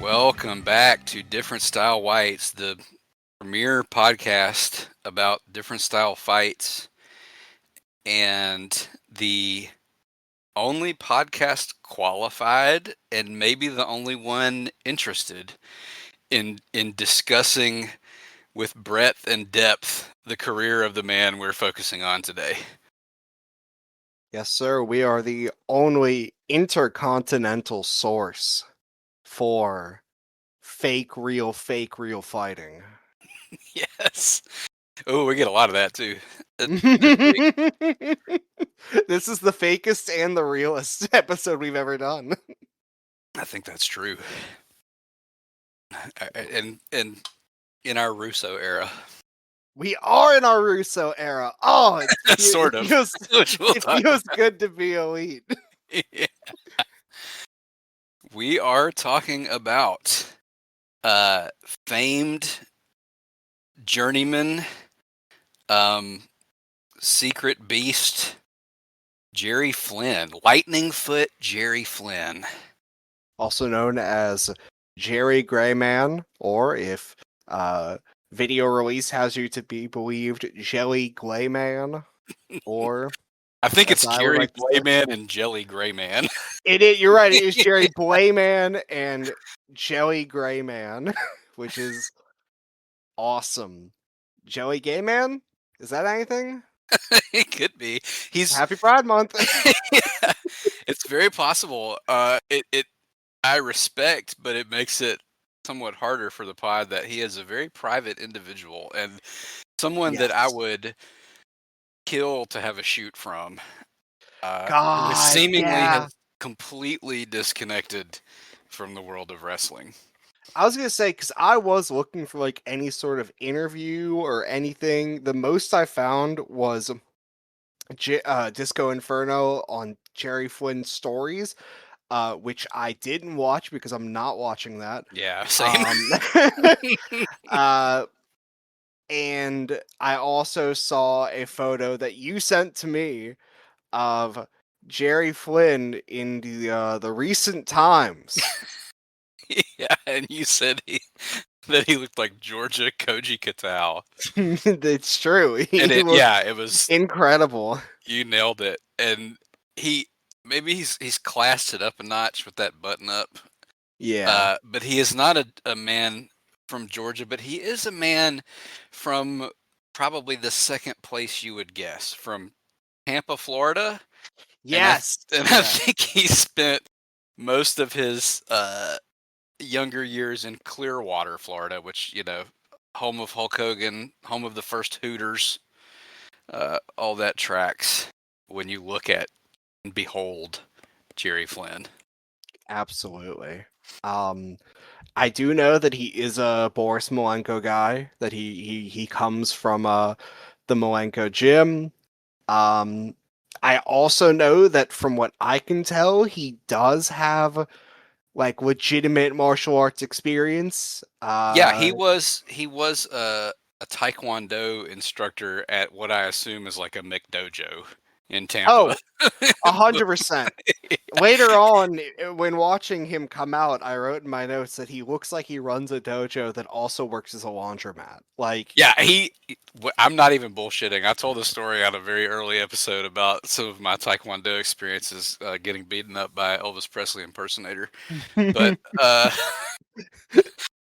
Welcome back to Different Style Whites, the premier podcast about different style fights and the only podcast qualified and maybe the only one interested in discussing with breadth and depth the career of the man we're focusing on today. Yes, sir. We are the only intercontinental source for fake, real fighting. Yes. Oh, we get a lot of that too. This is the fakest and the realest episode we've ever done. I think that's true. And in our Russo era. We are in our Russo era. Oh, Sort of. It feels good to be elite. Yeah. We are talking about famed journeyman, secret beast, Jerry Flynn. Lightning Foot Jerry Flynn. Also known as Jelly Grayman, or if video release has you to be believed, Jelly Grayman, or I think it's Jerry Blayman and Jelly Grayman. You're right. It is Jerry Blayman and Jelly Grayman, which is awesome. Jelly Grayman? Is that anything? It could be. He's Happy Pride Month. Yeah, it's very possible. I respect, but it makes it somewhat harder for the pod that he is a very private individual and someone that I would kill to have a shoot from. God, who seemingly has completely disconnected from the world of wrestling. I was gonna say, because I was looking for like any sort of interview or anything. The most I found was Disco Inferno on Jerry Flynn's stories, which I didn't watch because I'm not watching that. Yeah, same. And I also saw a photo that you sent to me of Jerry Flynn in the recent times. Yeah, and you said that he looked like Georgia Koji Kitao. It's true. It was incredible. You nailed it. And maybe he's classed it up a notch with that button up. Yeah. But he is not a man from Georgia, but he is a man from probably the second place you would guess, from Tampa, Florida. Yes. And I think he spent most of his younger years in Clearwater, Florida, which, home of Hulk Hogan, home of the first Hooters, all that tracks when you look at and behold Jerry Flynn. Absolutely. I do know that he is a Boris Malenko guy, that he comes from the Malenko gym. I also know that from what I can tell, he does have like legitimate martial arts experience. Yeah, he was a Taekwondo instructor at what I assume is like a McDojo in Tampa. Oh, 100%. Later on, when watching him come out, I wrote in my notes that he looks like he runs a dojo that also works as a laundromat. Yeah, I'm not even bullshitting. I told a story on a very early episode about some of my Taekwondo experiences getting beaten up by Elvis Presley impersonator. But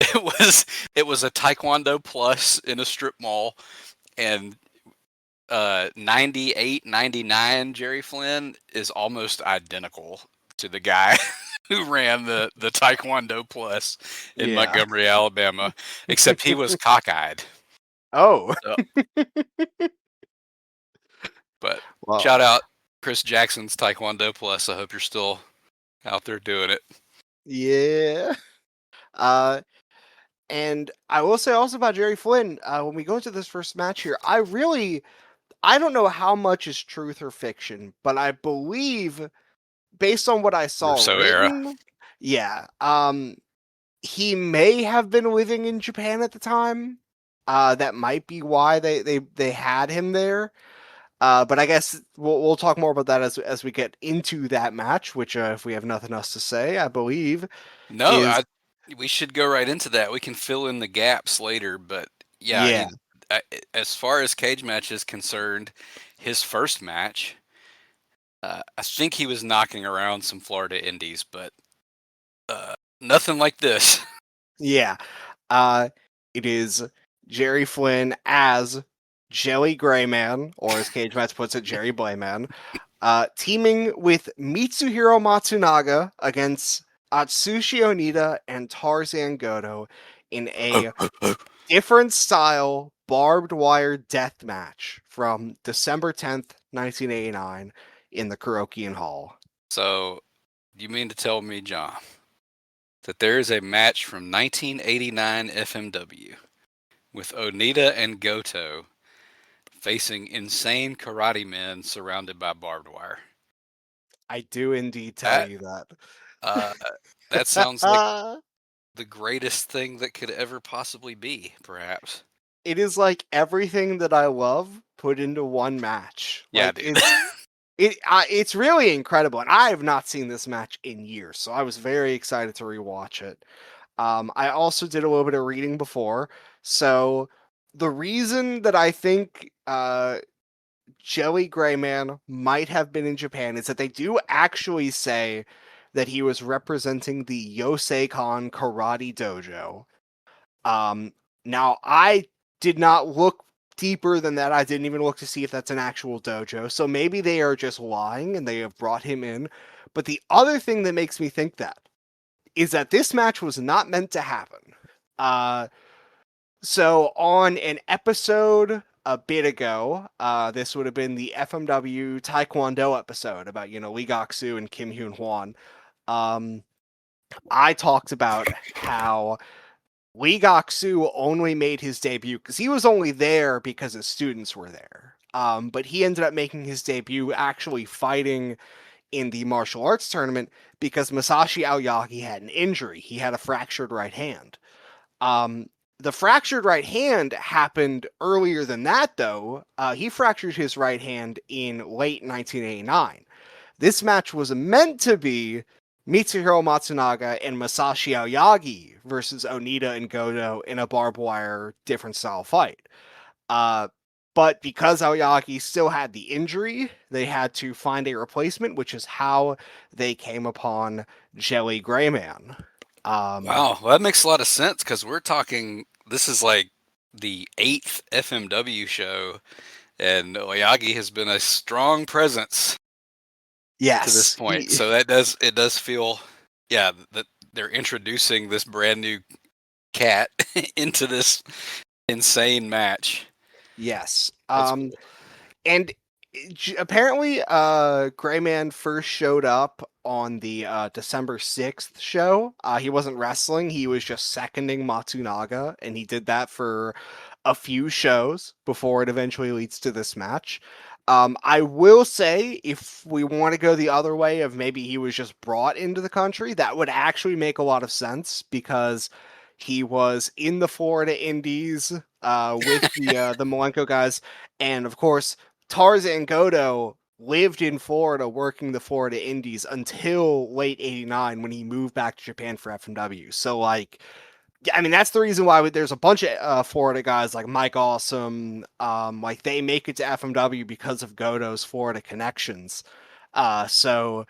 it was a Taekwondo plus in a strip mall, and 98, 99 Jerry Flynn is almost identical to the guy who ran the Taekwondo plus in Montgomery, Alabama, except he was cockeyed. Oh. But shout out Chris Jackson's Taekwondo plus. I hope you're still out there doing it. Yeah. And I will say also about Jerry Flynn, when we go into this first match here, I don't know how much is truth or fiction, but I believe, based on what I saw written, he may have been living in Japan at the time. That might be why they had him there. But I guess we'll talk more about that as we get into that match, which if we have nothing else to say, I believe. No, we should go right into that. We can fill in the gaps later, but yeah, Yeah. as far as cage match is concerned, his first match, I think he was knocking around some Florida indies, but nothing like this. Yeah. Uh, it is Jerry Flynn as Jelly Grayman, or as Cage Match puts it, Jerry Blayman, teaming with Mitsuhiro Matsunaga against Atsushi Onita and Tarzan Goto in a different style barbed wire death match from December 10th, 1989 in the Kurokian Hall. So, you mean to tell me, John, that there is a match from 1989 FMW with Onita and Goto facing insane karate men surrounded by barbed wire? I do indeed tell That you that. uh, that sounds like the greatest thing that could ever possibly be, perhaps. It is like everything that I love put into one match. Yeah, Like dude. it's really incredible, and I have not seen this match in years, so I was very excited to rewatch it. I also did a little bit of reading before, so the reason that I think Jelly Grayman might have been in Japan is that they do actually say that he was representing the Yoseikan Karate Dojo. Um, Now I did not look deeper than that. I didn't even look to see if that's an actual dojo. So maybe they are just lying and they have brought him in. But the other thing that makes me think that is that this match was not meant to happen. Uh, so on an episode a bit ago, this would have been the FMW Taekwondo episode about, Lee Gok-soo and Kim Hyun Hwan. Um, I talked about how Lee Gok-soo only made his debut because he was only there because his students were there. But he ended up making his debut actually fighting in the martial arts tournament because Masashi Aoyagi had an injury. He had a fractured right hand. Um, the fractured right hand happened earlier than that, though. He fractured his right hand in late 1989. This match was meant to be Mitsuhiro Matsunaga and Masashi Aoyagi versus Onita and Goto in a barbed wire different style fight. Uh, but because Aoyagi still had the injury, they had to find a replacement, which is how they came upon Jelly Grayman. Wow, well, that makes a lot of sense because we're talking. This is like the eighth FMW show, and Oyagi has been a strong presence to this Yes, point. So it does feel, yeah, that they're introducing this brand new cat into this insane match. yes. That's cool. And apparently, Grayman first showed up on the December 6th show. He wasn't wrestling, he was just seconding Matsunaga, and he did that for a few shows before it eventually leads to this match. I will say, if we want to go the other way of maybe he was just brought into the country, that would actually make a lot of sense because he was in the Florida Indies with the Malenko guys, and of course Tarzan Goto lived in Florida working the Florida Indies until late 89 when he moved back to Japan for FMW. So, like, I mean, that's the reason why there's a bunch of Florida guys like Mike Awesome. Like, they make it to FMW because of Goto's Florida connections. So,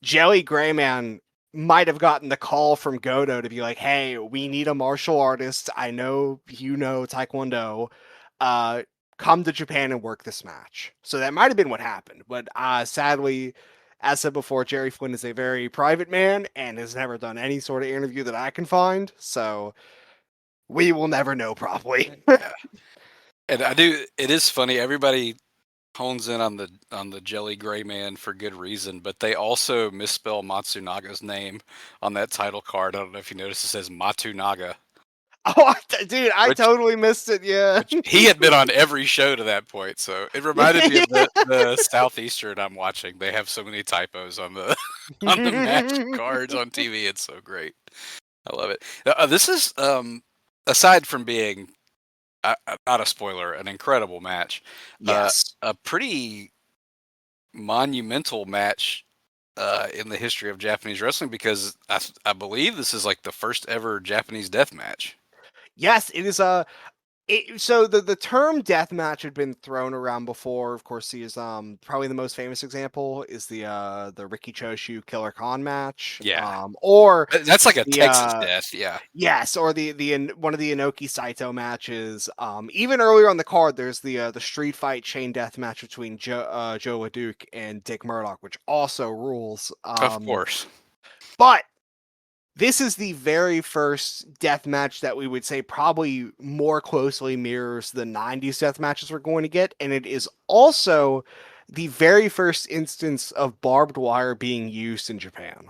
Jelly Grayman might have gotten the call from Goto to be like, hey, we need a martial artist. I know you know Taekwondo. Uh, Come to Japan and work this match. So that might have been what happened. But sadly, as said before, Jerry Flynn is a very private man and has never done any sort of interview that I can find. So we will never know probably. Yeah, and It is funny. Everybody hones in on the Jelly Gray Man for good reason, but they also misspell Matsunaga's name on that title card. I don't know if you noticed. It says Matsunaga, Oh, dude, I which totally missed it. Yeah. he had been on every show to that point. So it reminded me of the Southeastern I'm watching. They have so many typos on the on the match cards on TV. It's so great. I love it. This is aside from being not a spoiler, an incredible match, uh, Yes. a pretty monumental match in the history of Japanese wrestling because I believe this is like the first ever Japanese death match. Yes, it is a. So the term deathmatch had been thrown around before. Of course, he is probably the most famous example is the Ricky Choshu Killer Khan match. Yeah. Or That's like a the Texas death, yeah. yes, or one of the Inoki Saito matches. Even earlier on the card, there's the street fight chain death match between Joe LeDuc and Dick Murdoch, which also rules. Of course. But this is the very first death match that we would say probably more closely mirrors the 90s death matches we're going to get, and it is also the very first instance of barbed wire being used in Japan.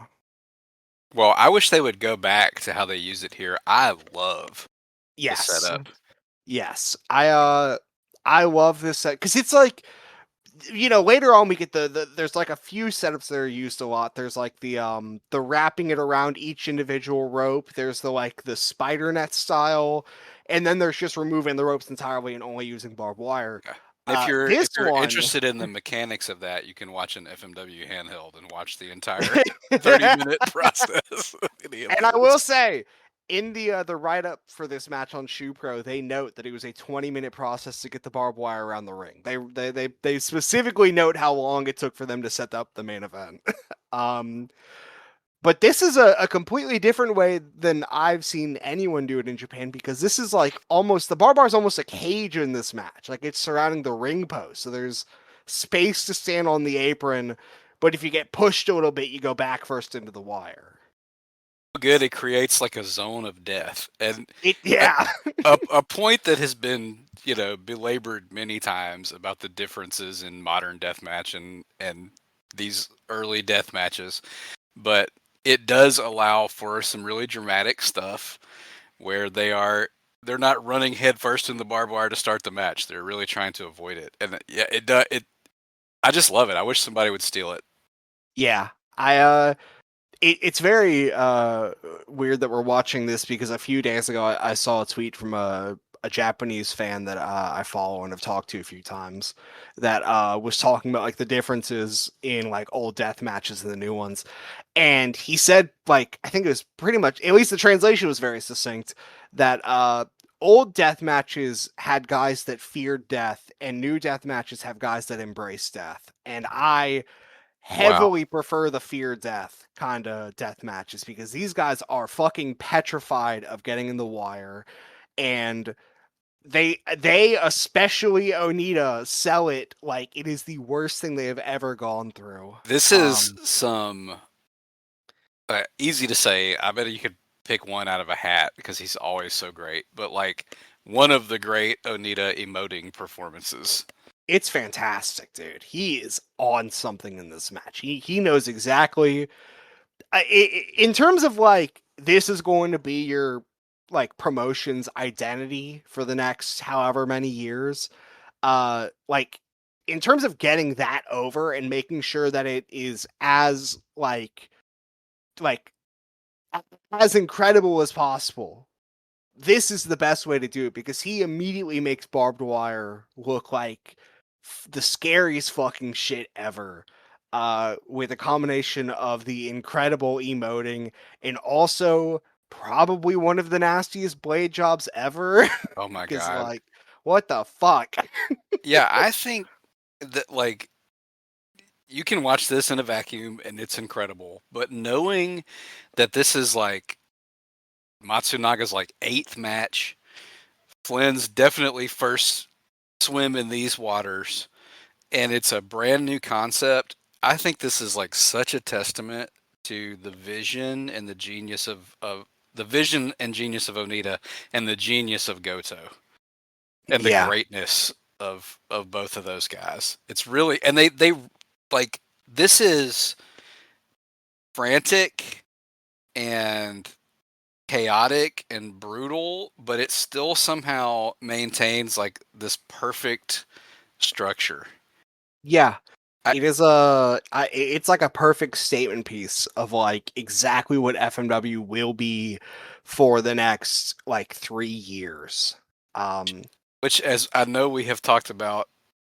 Well, I wish they would go back to how they use it here. I love the Yes. setup. Yes. I love this set because it's like, later on we get there's like a few setups that are used a lot. There's like the wrapping it around each individual rope. There's the spider net style, and then there's just removing the ropes entirely and only using barbed wire. Yeah. And if you're This one, interested in the mechanics of that, you can watch an FMW handheld and watch the entire 30-minute process. and I will say, in the write up for this match on Shoe Pro, they note that it was a 20-minute process to get the barbed wire around the ring. They specifically note how long it took for them to set up the main event. But this is a completely different way than I've seen anyone do it in Japan because this is like the barbed wire is almost a cage in this match. Like it's surrounding the ring post. So there's space to stand on the apron, but if you get pushed a little bit, you go back first into the wire. Good, it creates like a zone of death. And Yeah. a point that has been, belabored many times about the differences in modern deathmatch and these early death matches. But it does allow for some really dramatic stuff where they're not running headfirst in the barbed wire to start the match. They're really trying to avoid it. And yeah, I just love it. I wish somebody would steal it. Yeah. It's very weird that we're watching this because a few days ago I saw a tweet from a Japanese fan that I follow and have talked to a few times that was talking about like the differences in like old death matches and the new ones. And he said, like, I think it was pretty much, at least the translation was very succinct, that old death matches had guys that feared death and new death matches have guys that embrace death. And I Wow. heavily prefer the fear death kind of death matches because these guys are fucking petrified of getting in the wire, and they especially Onita sell it like it is the worst thing they have ever gone through. This is some easy to say. I bet you could pick one out of a hat because he's always so great. But like one of the great Onita emoting performances. It's fantastic, dude. He is on something in this match. He knows exactly. In terms of like this is going to be your like promotion's identity for the next however many years. Like in terms of getting that over and making sure that it is as like as incredible as possible. This is the best way to do it because he immediately makes barbed wire look like the scariest fucking shit ever. With a combination of the incredible emoting and also probably one of the nastiest blade jobs ever. Oh my Because god. like, what the fuck? Yeah, I think that like you can watch this in a vacuum and it's incredible. But knowing that this is like Matsunaga's like 8th match, Flynn's definitely first swim in these waters, and it's a brand new concept. I think this is like such a testament to the vision and the genius of the vision and genius of Onita and the genius of Goto and the Yeah. greatness of both of those guys. It's really and they like this is frantic and chaotic and brutal, but it still somehow maintains like this perfect structure. Yeah. I, It is it's like a perfect statement piece of like exactly what FMW will be for the next like 3 years. which, as I know we have talked about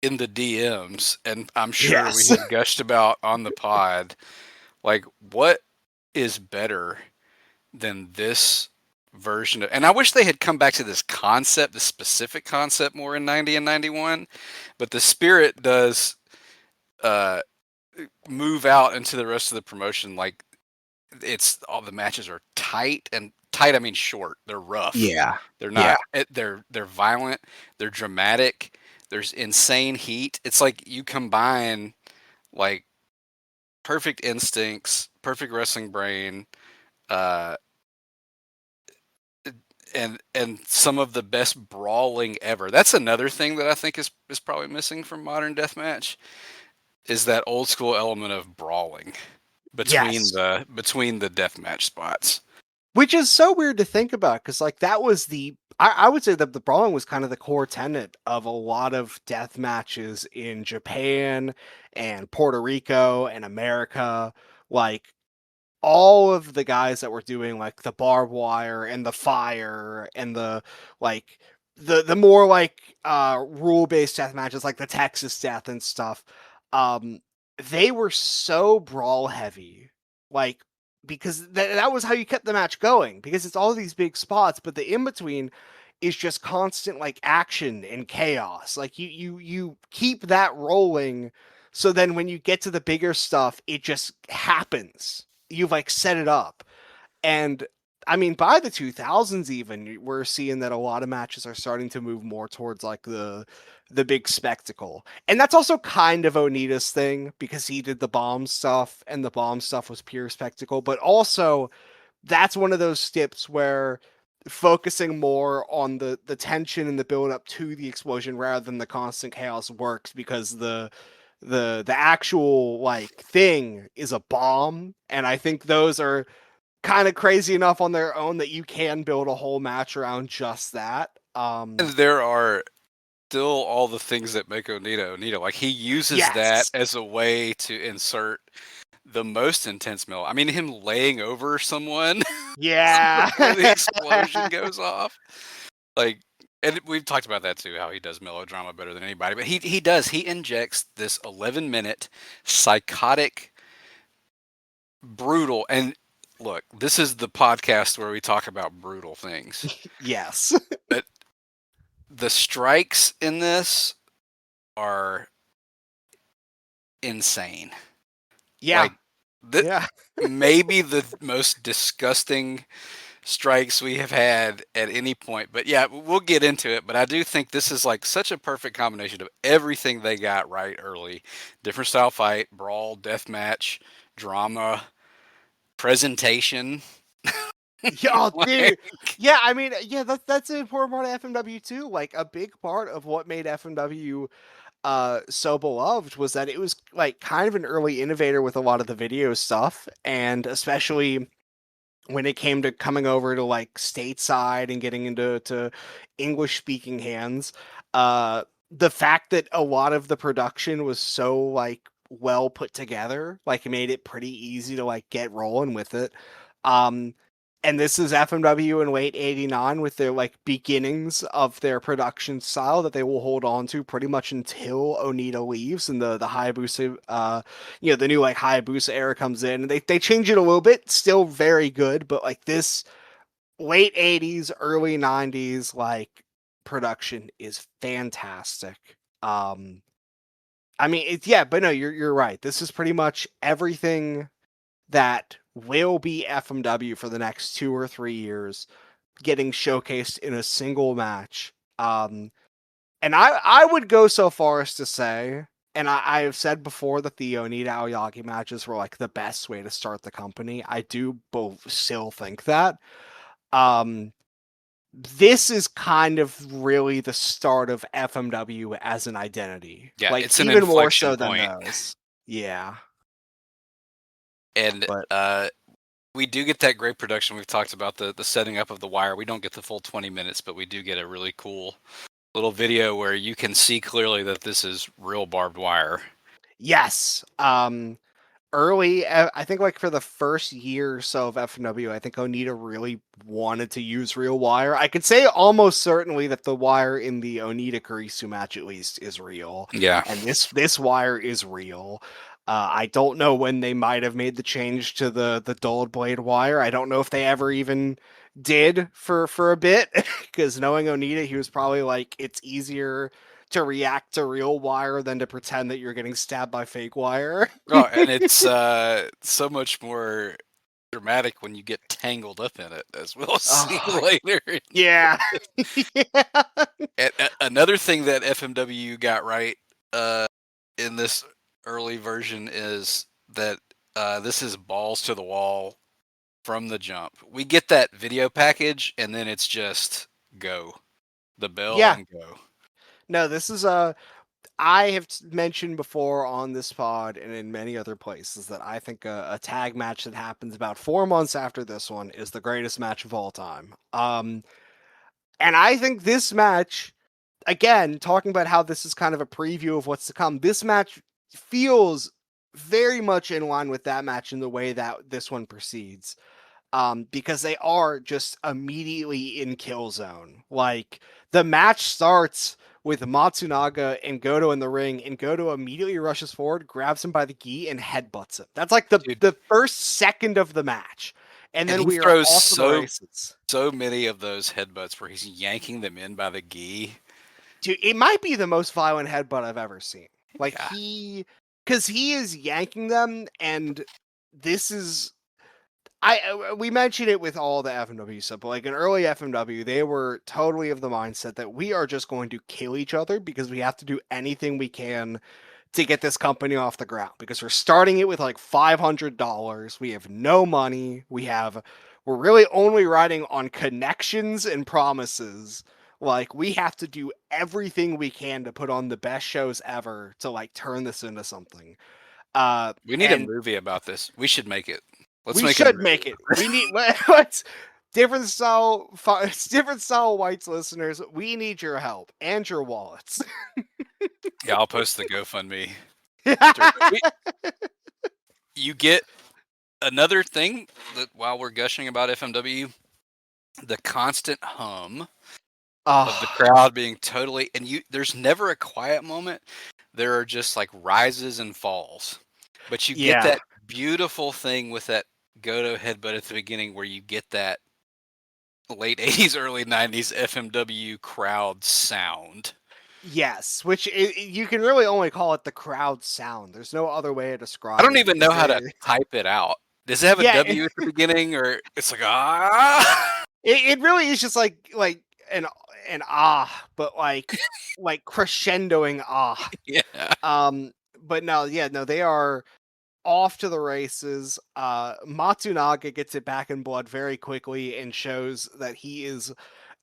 in the DMs, and I'm sure we Yes. have gushed about on the pod, Like, what is better than this version of? And I wish they had come back to this concept, this specific concept, more in 90 and 91. But the spirit does uh, move out into the rest of the promotion. Like, it's all the matches are tight, and tight I mean short. They're rough. Yeah. They're Yeah. not. They're violent. They're dramatic. There's insane heat. It's like you combine like perfect instincts, perfect wrestling brain, uh, and some of the best brawling ever. That's another thing that I think is probably missing from modern deathmatch is that old school element of brawling Yes. between the deathmatch spots. Which is so weird to think about, because like that was I would say that the brawling was kind of the core tenet of a lot of death matches in Japan and Puerto Rico and America. Like all of the guys that were doing like the barbed wire and the fire and the like the more like rule based death matches like the Texas death and stuff, um they were so brawl heavy, like because that was how you kept the match going, because it's all these big spots, but the in between is just constant like action and chaos. Like you keep that rolling, so then when you get to the bigger stuff it just happens. You've like set it up. And I mean, by the 2000s even, we're seeing that a lot of matches are starting to move more towards like the big spectacle. And that's also kind of Onita's thing, because he did the bomb stuff and the bomb stuff was pure spectacle, but also that's one of those steps where focusing more on the tension and the build up to the explosion rather than the constant chaos works, because the actual like thing is a bomb, and I think those are kind of crazy enough on their own that you can build a whole match around just that. And there are still all the things that make Onita Onita. Like he uses that Yes. as a way to insert the most intense mill. I mean, him laying over someone Yeah. before the explosion goes off. Like, and we've talked about that too, how he does melodrama better than anybody. But he does. He injects this 11-minute psychotic, brutal. And look, this is the podcast where we talk about brutal things. Yes. But the strikes in this are insane. Yeah. Like, th- Yeah. maybe the most disgusting strikes we have had at any point. But yeah, we'll get into it. But I do think this is like such a perfect combination of everything they got right early. Different style fight, brawl, death match, drama, presentation. Yeah, oh, dude. Like, Yeah, I mean, yeah, that's an important part of FMW too. Like a big part of what made FMW so beloved was that it was like kind of an early innovator with a lot of the video stuff, and especially when it came to coming over to like stateside and getting into English speaking hands, the fact that a lot of the production was so like well put together, like it made it pretty easy to like get rolling with it. Um, and this is FMW in late '89 with their like beginnings of their production style that they will hold on to pretty much until Onita leaves and the Hayabusa the new like Hayabusa era comes in, and they change it a little bit, still very good, but like this late '80s, early '90s like production is fantastic. I mean, it's yeah, but no, you're right. This is pretty much everything that will be FMW for the next 2 or 3 years, getting showcased in a single match. And I would go so far as to say, and I have said before that the Onita Aoyagi matches were like the best way to start the company. I do both still think that. Um, this is kind of really the start of FMW as an identity. yeah, Like it's an even more inflection so than point. those. Yeah. And But we do get that great production. We've talked about the setting up of the wire. We don't get the full 20 minutes, but we do get a really cool little video where you can see clearly that this is real barbed wire. yes. Early, I think like for the first year or so of FMW, I think Onita really wanted to use real wire. I could say almost certainly that the wire in the Onita Kurisu match at least is real, Yeah. and this wire is real. I don't know when they might have made the change to the dulled blade wire. I don't know if they ever even did for a bit, because knowing Onita, he was probably like, it's easier to react to real wire than to pretend that you're getting stabbed by fake wire. Oh, and it's so much more dramatic when you get tangled up in it, as we'll see later. Yeah. Yeah. And, another thing that FMW got right in this early version is that this is balls to the wall from the jump. We get that video package, and then it's just go. The bell and go. No, this is I have mentioned before on this pod and in many other places that I think a tag match that happens about 4 months after this one is the greatest match of all time. And I think this match, again, talking about how this is kind of a preview of what's to come, this match feels very much in line with that match in the way that this one proceeds. Because they are just immediately in kill zone. Like, the match starts with Matsunaga and Goto in the ring, and Goto immediately rushes forward, grabs him by the gi, and headbutts him. That's like the first second of the match. And then we are off to the races. So many of those headbutts where he's yanking them in by the gi. Dude, it might be the most violent headbutt I've ever seen. Like, because he is yanking them, and this is... we mentioned it with all the FMW stuff, but like in early FMW, they were totally of the mindset that we are just going to kill each other because we have to do anything we can to get this company off the ground, because we're starting it with like $500. We have no money. We're really only riding on connections and promises. Like, we have to do everything we can to put on the best shows ever to like turn this into something. We need a movie about this. We should make it. We should make it. We need let's different style whites listeners. We need your help and your wallets. Yeah, I'll post the GoFundMe. You get another thing that while we're gushing about FMW, the constant hum of the crowd being totally, and there's never a quiet moment. There are just like rises and falls, but you get that beautiful thing with that Goto headbutt at the beginning where you get that late 80s, early 90s FMW crowd sound. Yes, which you can really only call it the crowd sound. There's no other way to describe it. I don't even know how to type it out. Does it have a W at the beginning, or it's like ah? It really is just like an but like crescendoing ah. Yeah. But no, they are off to the races. Matsunaga gets it back in blood very quickly and shows that he is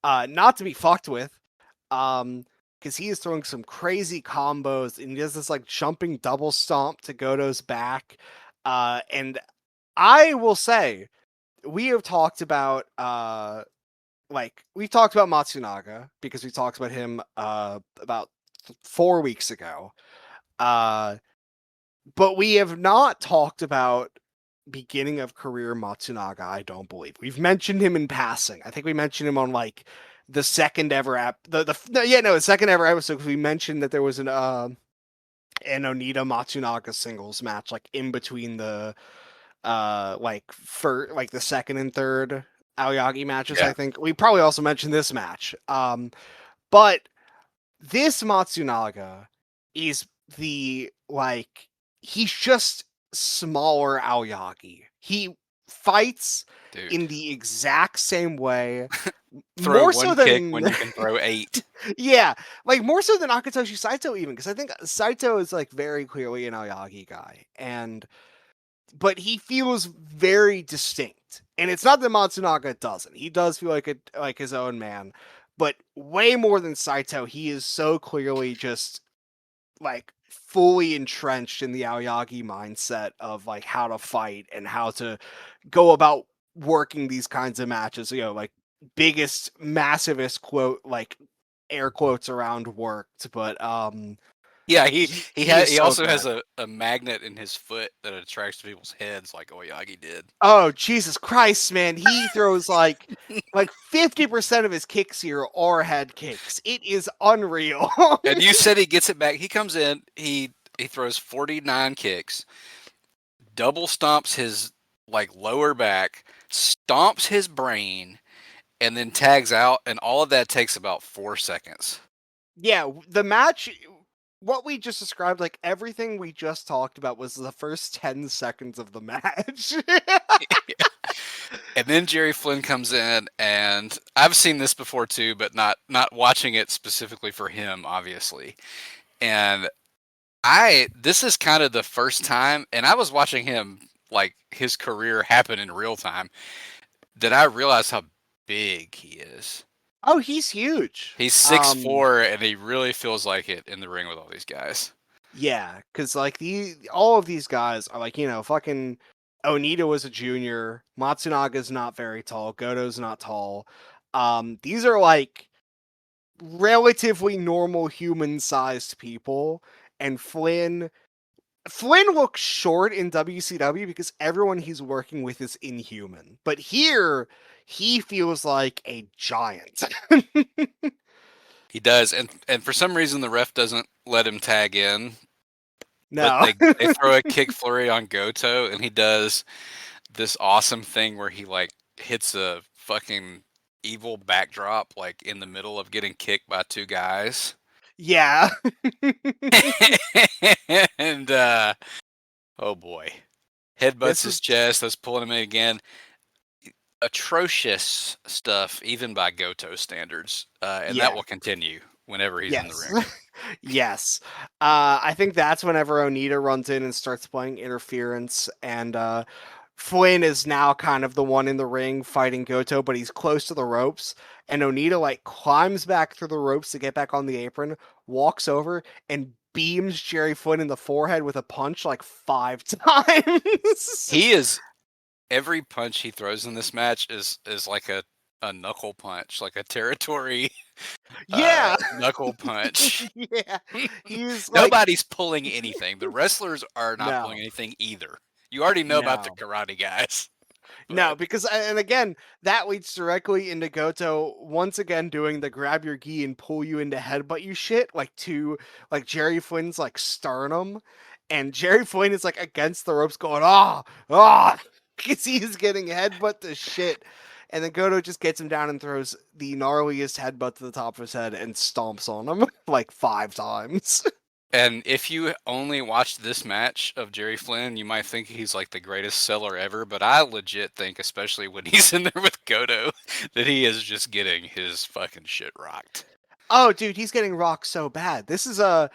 not to be fucked with. Because he is throwing some crazy combos, and he does this like jumping double stomp to Goto's back. And I will say, we have talked about we've talked about Matsunaga because we talked about him about 4 weeks ago. But we have not talked about beginning of career Matsunaga, I don't believe. We've mentioned him in passing. I think we mentioned him on like the second ever the second ever episode, because we mentioned that there was an Onita Matsunaga singles match like in between the the second and third Aoyagi matches. I think we probably also mentioned this match. But this Matsunaga is the he's just smaller Aoyagi. He fights in the exact same way. Throw more one kick when you can throw 8. Yeah, like more so than Akatoshi Saito even, because I think Saito is like very clearly an Aoyagi guy, but he feels very distinct. And it's not that Matsunaga doesn't. He does feel like his own man, but way more than Saito, he is so clearly just like fully entrenched in the Aoyagi mindset of like how to fight and how to go about working these kinds of matches, like biggest, massivest quote, like air quotes around worked, but yeah, he also has a magnet in his foot that attracts people's heads like Aoyagi did. Oh, Jesus Christ, man. He throws like 50% of his kicks here are head kicks. It is unreal. And you said he gets it back. He comes in, he He throws 49 kicks, double stomps his like lower back, stomps his brain, and then tags out, and all of that takes about 4 seconds. Yeah, the match, what we just described, like everything we just talked about was the first 10 seconds of the match. And then Jerry Flynn comes in, and I've seen this before too, but not watching it specifically for him, obviously. And this is kind of the first time, and I was watching him like his career happen in real time, that I realized how big he is. Oh, he's huge. He's 6'4", and he really feels like it in the ring with all these guys. Yeah, because like all of these guys are like, fucking Onita was a junior, Matsunaga's not very tall, Goto's not tall. These are like relatively normal human-sized people, and Flynn looks short in WCW because everyone he's working with is inhuman. But here, he feels like a giant. He does, and for some reason the ref doesn't let him tag in. No. But they throw a kick flurry on Goto, and he does this awesome thing where he like hits a fucking evil backdrop like in the middle of getting kicked by 2 guys. Yeah. And oh boy. Headbutts his chest, that's pulling him in again. Atrocious stuff, even by Goto standards. And that will continue whenever he's in the ring. Yes. I think that's whenever Onita runs in and starts playing interference, and Flynn is now kind of the one in the ring fighting Goto, but he's close to the ropes, and Onita like climbs back through the ropes to get back on the apron, walks over, and beams Jerry Flynn in the forehead with a punch like 5 times. He is every punch he throws in this match is like a knuckle punch, like a territory knuckle punch. Yeah. He's like, Nobody's pulling anything. The wrestlers are not pulling anything either. You already know about the karate guys. No, because, and again, that leads directly into Goto once again doing the grab your gi and pull you into headbutt you shit, like to like Jerry Flynn's like sternum, and Jerry Flynn is like against the ropes going because he's getting headbutt to shit, and then Goto just gets him down and throws the gnarliest headbutt to the top of his head and stomps on him like 5 times. And if you only watched this match of Jerry Flynn, you might think he's like the greatest seller ever, but I legit think, especially when he's in there with Goto, that he is just getting his fucking shit rocked. Oh, dude, he's getting rocked so bad. This is a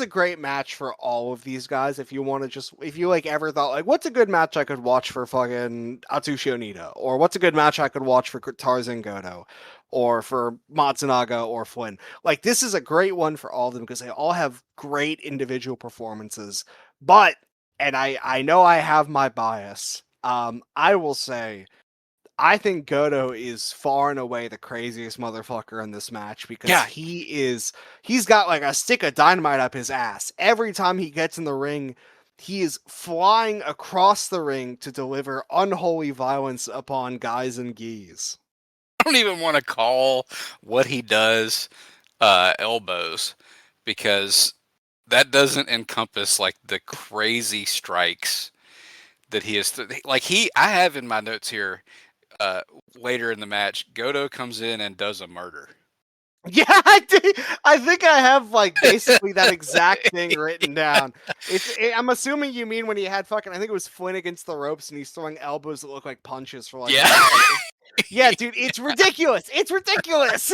great match for all of these guys. If you want to if you like ever thought like, what's a good match I could watch for fucking Atsushi Onita, or what's a good match I could watch for Tarzan Goto, or for Matsunaga or Flynn, like this is a great one for all of them because they all have great individual performances. But, and I know I have my bias, I will say, I think Goto is far and away the craziest motherfucker in this match because he's got like a stick of dynamite up his ass. Every time he gets in the ring, he is flying across the ring to deliver unholy violence upon guys and geese. I don't even want to call what he does elbows, because that doesn't encompass like the crazy strikes that he is. I have in my notes here, later in the match, Goto comes in and does a murder. Yeah, I think I have like basically that exact thing written down. I'm assuming you mean when he had fucking, I think it was Flynn against the ropes and he's throwing elbows that look like punches for like. Yeah. Yeah, dude, it's ridiculous. It's ridiculous.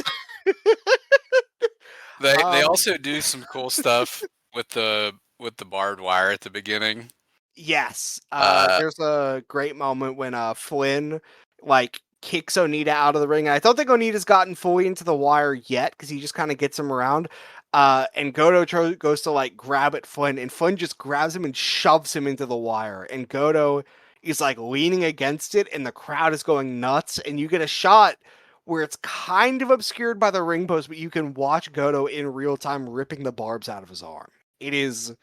They also do some cool stuff with the barbed wire at the beginning. Yes. There's a great moment when Flynn like kicks Onita out of the ring. I don't think Onita's gotten fully into the wire yet because he just kind of gets him around. And Goto goes to like grab at Flynn, and Flynn just grabs him and shoves him into the wire. And Goto is like leaning against it, and the crowd is going nuts. And you get a shot where it's kind of obscured by the ring post, but you can watch Goto in real time ripping the barbs out of his arm. It is,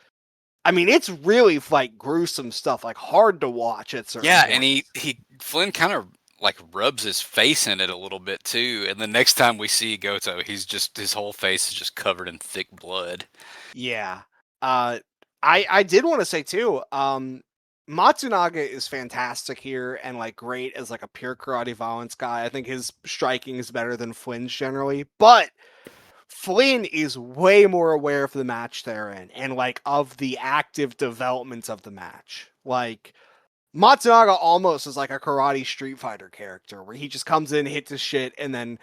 I mean, it's really like gruesome stuff, like hard to watch at certain points. And Flynn kind of like rubs his face in it a little bit too. And the next time we see Goto, his whole face is just covered in thick blood. Yeah. Uh, I did want to say too, Matsunaga is fantastic here and like great as like a pure karate violence guy. I think his striking is better than Flynn's generally, but Flynn is way more aware of the match they're in and like of the active development of the match. Like Matsunaga almost is like a karate Street Fighter character where he just comes in, hits his shit, and then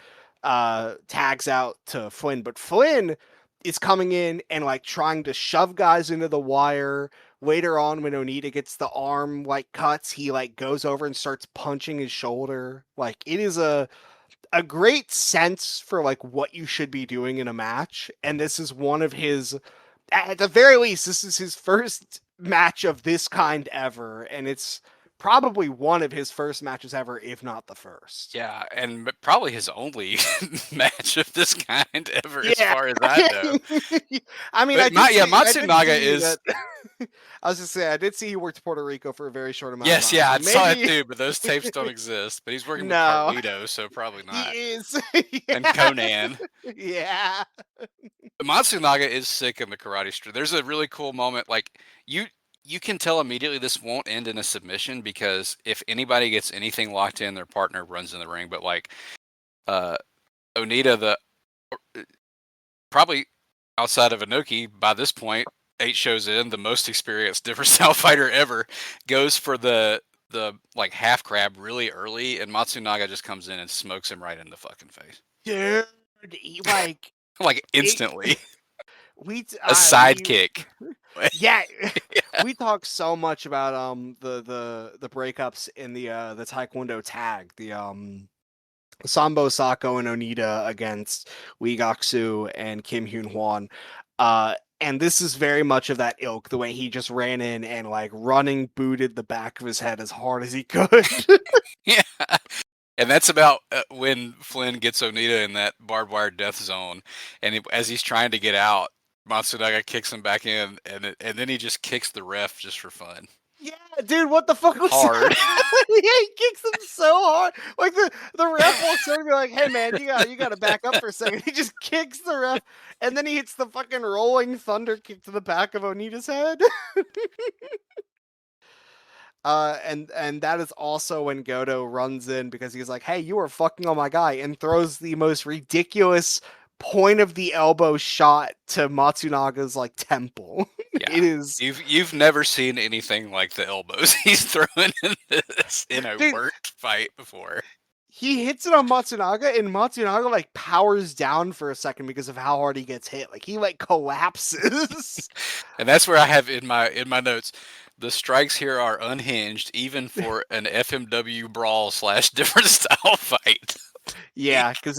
tags out to Flynn. But Flynn is coming in and like trying to shove guys into the wire. Later on, when Onita gets the arm like cuts, he like goes over and starts punching his shoulder. Like it is a great sense for like what you should be doing in a match. And this is one of his, at the very least, this is his first match of this kind ever, and it's probably one of his first matches ever, if not the first. Yeah, and probably his only match of this kind ever, as far as I know. I mean, Matsunaga is. I was just saying, I did see he worked Puerto Rico for a very short amount Yes, of time. yeah, I saw it too, but those tapes don't exist. But he's working with Carlito, so probably not. He is. And Conan. Yeah. Matsunaga is sick in the karate street. There's a really cool moment, like you can tell immediately this won't end in a submission, because if anybody gets anything locked in, their partner runs in the ring. But like Onita, probably outside of Inoki by this point, 8 shows in, the most experienced different style fighter ever, goes for the like half crab really early, and Matsunaga just comes in and smokes him right in the fucking face. Dude, like like instantly. A sidekick. Yeah, we talk so much about the breakups in the Taekwondo tag, the Sambo Sako and Onita against Lee Gaksu and Kim Hyun Hwan. And this is very much of that ilk, the way he just ran in and like running booted the back of his head as hard as he could. Yeah. And that's about when Flynn gets Onita in that barbed wire death zone, and as he's trying to get out, Matsunaga kicks him back in, and then he just kicks the ref just for fun. Yeah, dude, what the fuck was hard? That? Yeah, he kicks him so hard. Like the ref walks over and be like, "Hey man, you gotta back up for a second." He just kicks the ref, and then he hits the fucking rolling thunder kick to the back of Onita's head. And that is also when Goto runs in because he's like, "Hey, you are fucking on my guy," and throws the most ridiculous point of the elbow shot to Matsunaga's like temple. Yeah. It is. You've never seen anything like the elbows he's throwing in this in a worked fight before. He hits it on Matsunaga, and Matsunaga like powers down for a second because of how hard he gets hit. Like he like collapses. And that's where I have in my notes, the strikes here are unhinged, even for an FMW brawl / different style fight. Yeah, because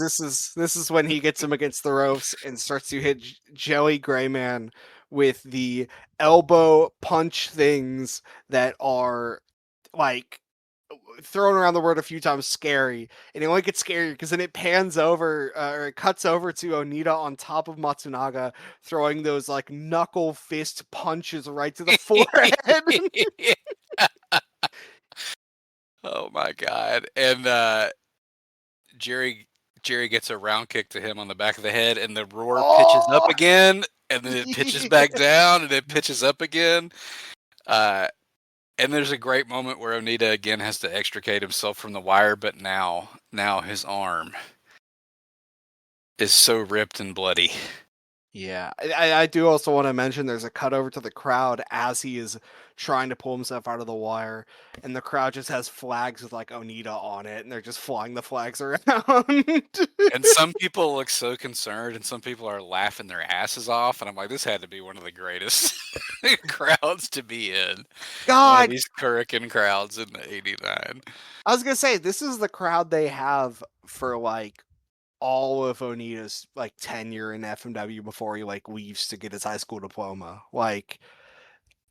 this is when he gets him against the ropes and starts to hit Jelly Grayman with the elbow punch things that are like thrown around the word a few times scary, and it only gets scarier because then it pans over or it cuts over to Onita on top of Matsunaga throwing those like knuckle fist punches right to the forehead. Oh my god. And Jerry gets a round kick to him on the back of the head, and the roar pitches up again, and then it pitches back down, and it pitches up again. And there's a great moment where Onita again has to extricate himself from the wire, but now his arm is so ripped and bloody. Yeah, I do also want to mention there's a cut over to the crowd as he is trying to pull himself out of the wire, and the crowd just has flags with like Onita on it, and they're just flying the flags around. And some people look so concerned, and some people are laughing their asses off, and I'm like, this had to be one of the greatest crowds to be in. God, one of these Kurikan crowds in '89. I was gonna say this is the crowd they have for like all of Onita's like tenure in FMW before he like leaves to get his high school diploma. Like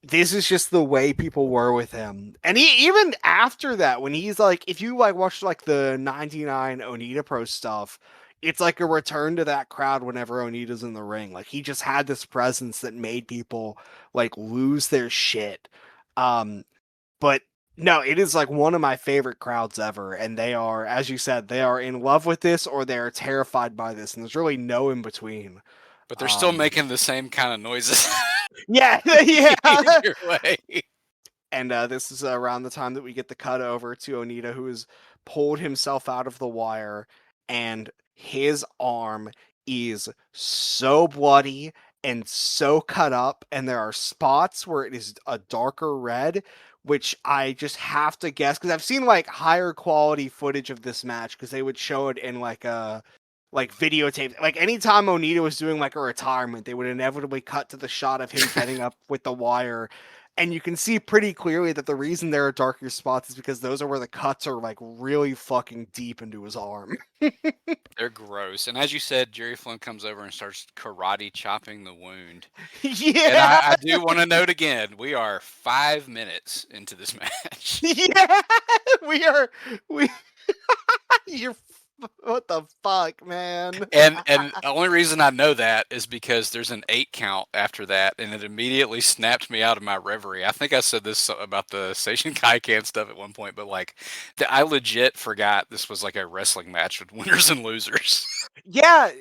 this is just the way people were with him. And he even after that, when he's like, if you like watch like the 99 Onita Pro stuff, it's like a return to that crowd whenever Onita's in the ring. Like he just had this presence that made people like lose their shit. But no, it is like one of my favorite crowds ever, and they are, as you said, they are in love with this or they're terrified by this, and there's really no in between. But they're still making the same kind of noises. Yeah, yeah. Either way. And this is around the time that we get the cut over to Onita, who has pulled himself out of the wire, and his arm is so bloody and so cut up, and there are spots where it is a darker red, which I just have to guess because I've seen like higher quality footage of this match because they would show it in like a videotape. Like anytime Onita was doing like a retirement, they would inevitably cut to the shot of him getting up with the wire. And you can see pretty clearly that the reason there are darker spots is because those are where the cuts are like really fucking deep into his arm. They're gross. And as you said, Jerry Flynn comes over and starts karate chopping the wound. Yeah. And I do want to note again, we are 5 minutes into this match. Yeah. We you're what the fuck, man? And the only reason I know that is because there's an 8 count after that, and it immediately snapped me out of my reverie. I think I said this about the Seishin Kaikan stuff at one point, but like, I legit forgot this was like a wrestling match with winners and losers. Yeah,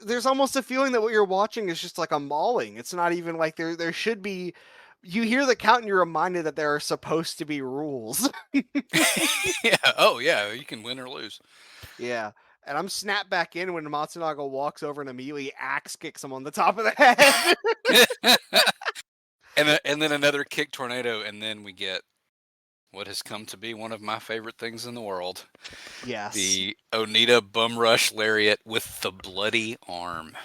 there's almost a feeling that what you're watching is just like a mauling. It's not even like there should be. You hear the count and you're reminded that there are supposed to be rules. Yeah. Oh, yeah. You can win or lose. Yeah. And I'm snapped back in when Matsunaga walks over and immediately axe kicks him on the top of the head. And then another kick tornado, and then we get what has come to be one of my favorite things in the world. Yes. The Onita bum rush lariat with the bloody arm.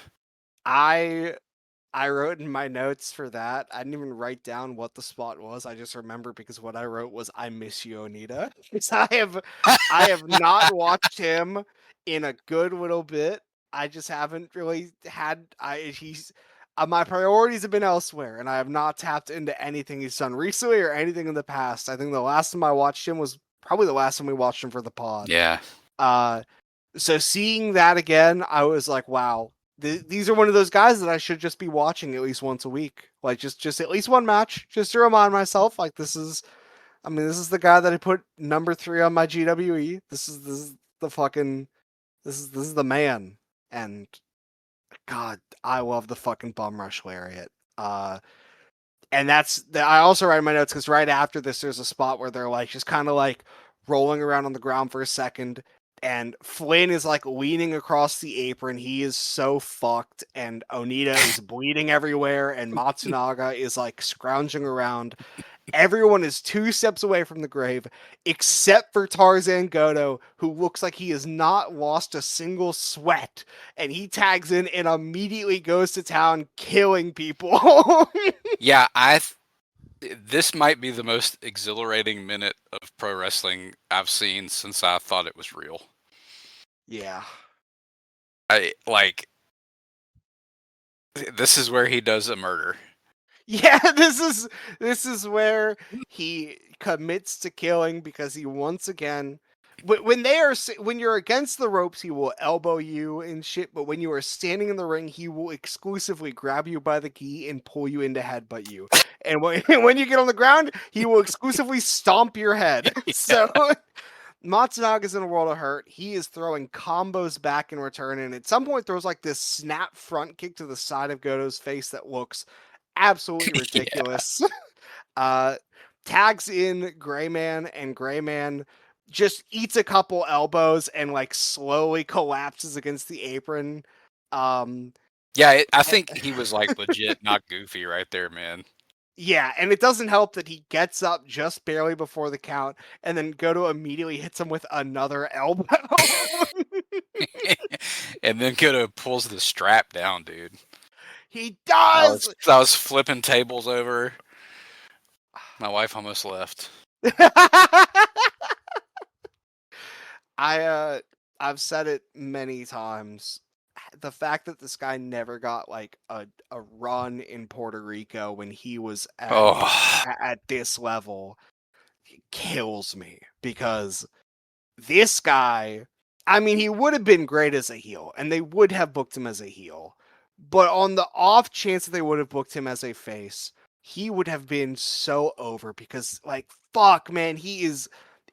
I wrote in my notes for that. I didn't even write down what the spot was. I just remember because what I wrote was "I miss you, Onita." Because I have not watched him in a good little bit. I just haven't really had. My priorities have been elsewhere, and I have not tapped into anything he's done recently or anything in the past. I think the last time I watched him was probably the last time we watched him for the pod. Yeah. So seeing that again, I was like, wow. These are one of those guys that I should just be watching at least once a week. Like just at least one match, just to remind myself, like this is the guy that I put number 3 on my GWE. This is the man. And God, I love the fucking bum rush lariat. And I also write in my notes because right after this, there's a spot where they're like just kind of like rolling around on the ground for a second. And Flynn is like leaning across the apron. He is so fucked. And Onita is bleeding everywhere. And Matsunaga is like scrounging around. Everyone is 2 steps away from the grave, except for Tarzan Goto, who looks like he has not lost a single sweat. And he tags in and immediately goes to town, killing people. Yeah, this might be the most exhilarating minute of pro wrestling I've seen since I thought it was real. Yeah. This is where he does a murder. Yeah, this is where he commits to killing because he once again when you're against the ropes, he will elbow you and shit, but when you are standing in the ring, he will exclusively grab you by the gi and pull you into headbutt you. And when you get on the ground, he will exclusively stomp your head. Yeah. So Matsunaga's in a world of hurt. He is throwing combos back in return, and at some point throws like this snap front kick to the side of Goto's face that looks absolutely ridiculous. Tags in Grayman, and Grayman just eats a couple elbows and like slowly collapses against the apron. Yeah, I think he was like legit not goofy right there, man. Yeah, and it doesn't help that he gets up just barely before the count, and then Goto immediately hits him with another elbow. And then Goto pulls the strap down, dude. He does! I was flipping tables over. My wife almost left. I've said it many times. The fact that this guy never got like a run in Puerto Rico when he was at this level kills me, because this guy, I mean, he would have been great as a heel and they would have booked him as a heel, but on the off chance that they would have booked him as a face, he would have been so over because like, fuck, man,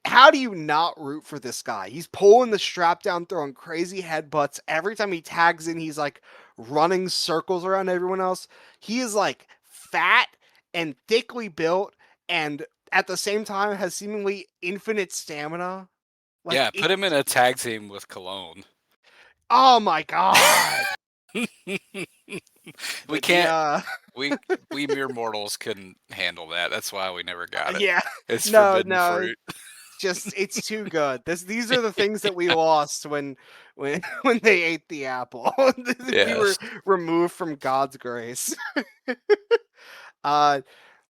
how do you not root for this guy? He's pulling the strap down, throwing crazy headbutts. Every time he tags in, he's like running circles around everyone else. He is like fat and thickly built, and at the same time has seemingly infinite stamina. Like, Yeah, put him in a tag team with Cologne. Oh my god! We can't. We mere mortals couldn't handle that. That's why we never got it. Yeah, It's no, forbidden fruit. just it's too good. These are the things that we lost when they ate the apple. We were Yes. removed from God's grace.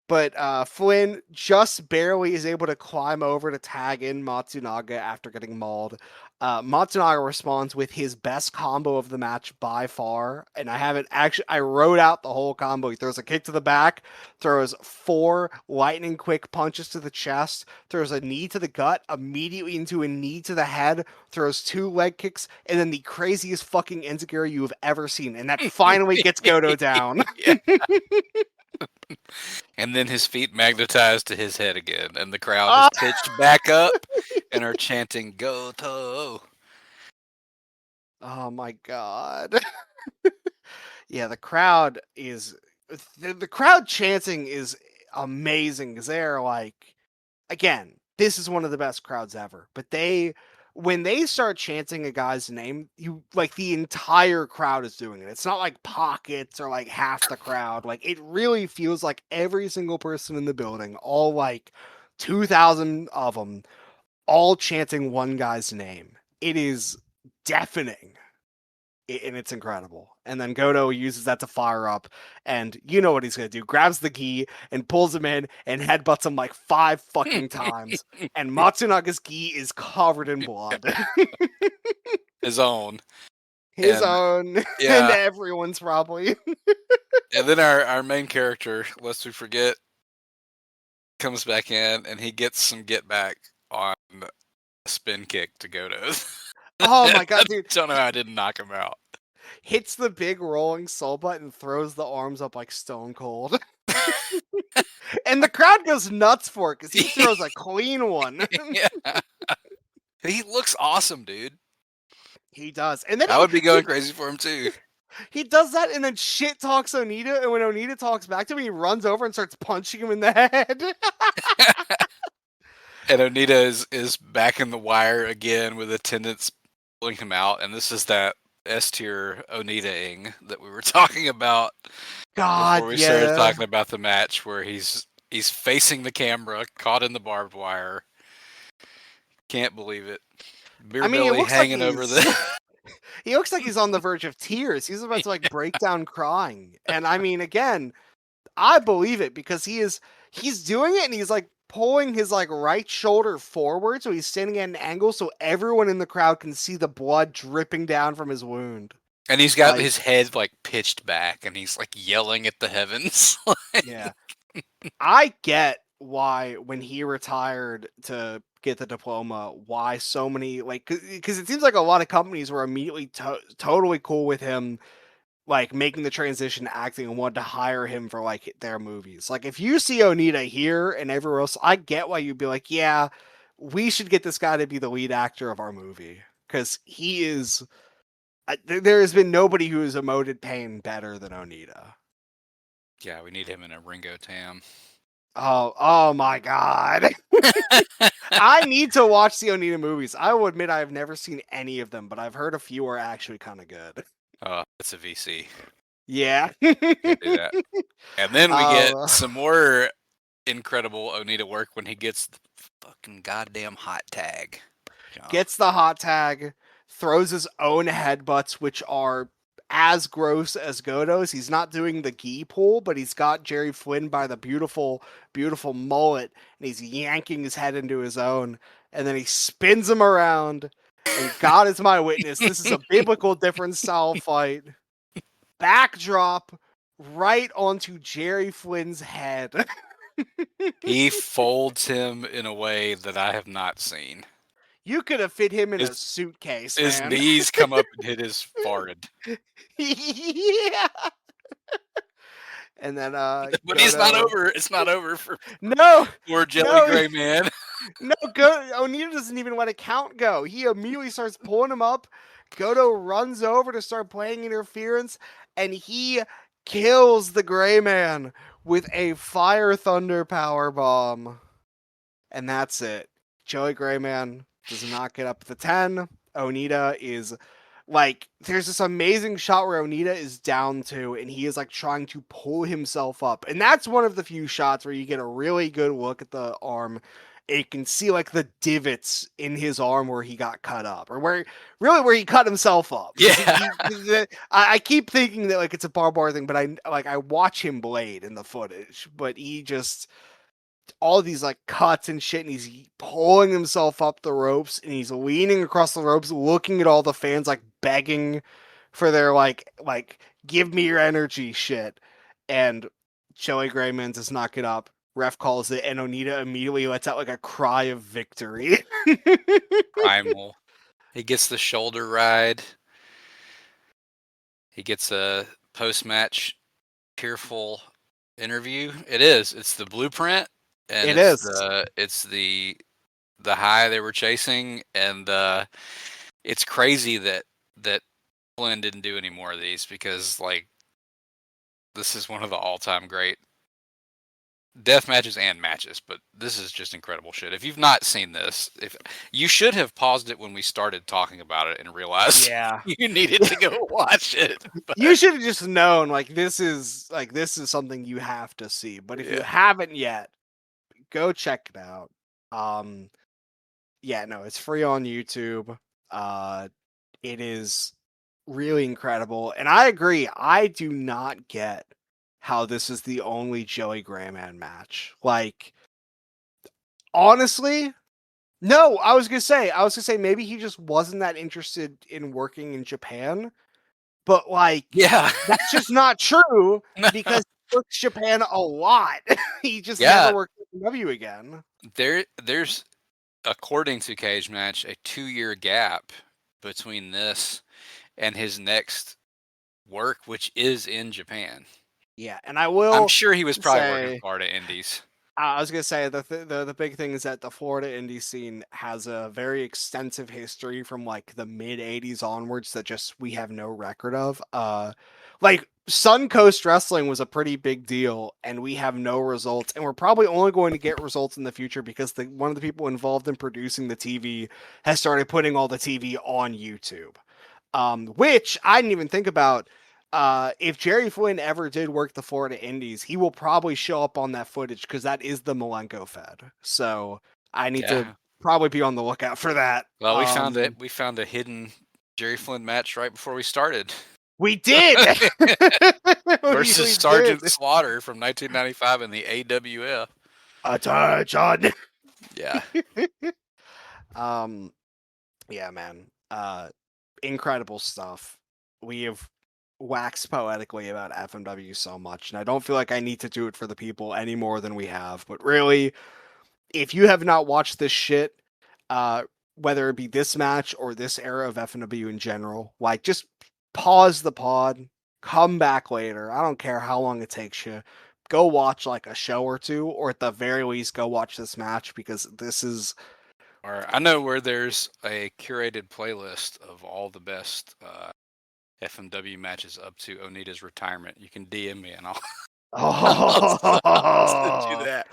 But Flynn just barely is able to climb over to tag in Matsunaga after getting mauled. Matsunaga responds with his best combo of the match by far, and I wrote out the whole combo. He throws a kick to the back, throws 4 lightning quick punches to the chest, throws a knee to the gut, immediately into a knee to the head, throws 2 leg kicks, and then the craziest fucking enziguri you have ever seen, and that finally gets Goto down. And then his feet magnetized to his head again, and the crowd is pitched back up and are chanting Goto. Oh my god. Yeah, the crowd chanting is amazing because they're like, again, this is one of the best crowds ever. But when they start chanting a guy's name, the entire crowd is doing it. It's not like pockets or like half the crowd. Like, it really feels like every single person in the building, all like 2,000 of them, all chanting one guy's name. It is deafening. And it's incredible. And then Goto uses that to fire up, and you know what he's gonna do. Grabs the gi and pulls him in and headbutts him like 5 fucking times. And Matsunaga's gi is covered in blood. His own. His own. Yeah. And everyone's probably. And then our main character, lest we forget, comes back in and he gets some get back on a spin kick to Goto. Oh my god, dude. Don't know how I didn't knock him out. Hits the big rolling soul button and throws the arms up like Stone Cold. And the crowd goes nuts for it because he throws a clean one. Yeah. He looks awesome, dude. He does. And then I would be going crazy for him too. He does that and then shit talks Onita, and when Onita talks back to him, he runs over and starts punching him in the head. And Onita is back in the wire again with attendants pulling him out, and this is that S-tier Onita-ing that we were talking about before we started talking about the match, where he's facing the camera, caught in the barbed wire. Can't believe it. Beer belly hanging over the... He looks like he's on the verge of tears. He's about to like break down crying. And I mean, again, I believe it because he's doing it and he's like pulling his like right shoulder forward, so he's standing at an angle so everyone in the crowd can see the blood dripping down from his wound. And he's got his head like pitched back and he's like yelling at the heavens. Yeah. I get why when he retired to get the diploma, why so many, like, because it seems like a lot of companies were immediately totally cool with him like making the transition to acting and wanted to hire him for like their movies. Like, if you see Onita here and everywhere else, I get why you'd be like, yeah, we should get this guy to be the lead actor of our movie, because he is there has been nobody who has emoted pain better than Onita. Yeah, we need him in a Ringo Tam. Oh my god. I need to watch the Onita movies. I will admit I have never seen any of them, but I've heard a few are actually kind of good. It's a VC. Yeah. Do that. And then we get some more incredible Onita work when he gets the fucking goddamn hot tag. Gets the hot tag, throws his own headbutts, which are as gross as Goto's. He's not doing the gi pull, but he's got Jerry Flynn by the beautiful, beautiful mullet, and he's yanking his head into his own, and then he spins him around. And God is my witness, this is a biblical different style fight. Backdrop right onto Jerry Flynn's head. He folds him in a way that I have not seen. You could have fit him in a suitcase, his man. knees come up and hit his forehead. Yeah. And then but he's not over. It's not over for poor Jelly Grayman. No, Onita doesn't even let a count go. He immediately starts pulling him up, Goto runs over to start playing interference, and he kills the Grayman with a Fire Thunder power bomb. And that's it. Jelly Grayman does not get up the 10. Onita is like, there's this amazing shot where Onita is down 2 and he is like trying to pull himself up. And that's one of the few shots where you get a really good look at the arm. You can see like the divots in his arm where he got cut up, or where he cut himself up. Yeah. I keep thinking that like it's a barbed wire thing, but I watch him blade in the footage, but he just all these like cuts and shit, and he's pulling himself up the ropes, and he's leaning across the ropes, looking at all the fans, like begging for their like give me your energy shit. And Jelly Grayman does not get up. Ref calls it, and Onita immediately lets out like a cry of victory. Primal. He gets the shoulder ride. He gets a post-match tearful interview. It's the blueprint, and it's the high they were chasing, and it's crazy that Flynn didn't do any more of these, because like this is one of the all-time great death matches and matches, but this is just incredible shit. If you've not seen this, if you should have paused it when we started talking about it and realized you needed to go watch it. But you should have just known this is something you have to see. But if you haven't yet, go check it out. It's free on YouTube. It is really incredible, and I agree. I do not get how this is the only Jelly Grayman match. Like, honestly, no. I was gonna say maybe he just wasn't that interested in working in Japan, but that's just not true. No. Because he works Japan a lot. He just never worked in W again. There's, according to Cage Match, a 2-year gap between this and his next work, which is in Japan. Yeah, and I'm sure he was probably working Florida Indies. I was gonna say the big thing is that the Florida indie scene has a very extensive history from like the mid '80s onwards that just we have no record of. Like Suncoast Wrestling was a pretty big deal, and we have no results, and we're probably only going to get results in the future because one of the people involved in producing the TV has started putting all the TV on YouTube, which I didn't even think about. If Jerry Flynn ever did work the Florida Indies, he will probably show up on that footage because that is the Malenko Fed. So I need to probably be on the lookout for that. Well, we found a hidden Jerry Flynn match right before we started. We did versus Sergeant Slaughter from 1995 in the AWF. Attention. Yeah. Yeah, man. Incredible stuff. We have wax poetically about FMW so much, and I don't feel like I need to do it for the people any more than we have. But really, if you have not watched this shit, whether it be this match or this era of FMW in general, like just pause the pod, come back later. I don't care how long it takes you. Go watch like a show or two, or at the very least, go watch this match because this is. Or I know where there's a curated playlist of all the best FMW matches up to Onita's retirement. You can DM me and I'll send you that.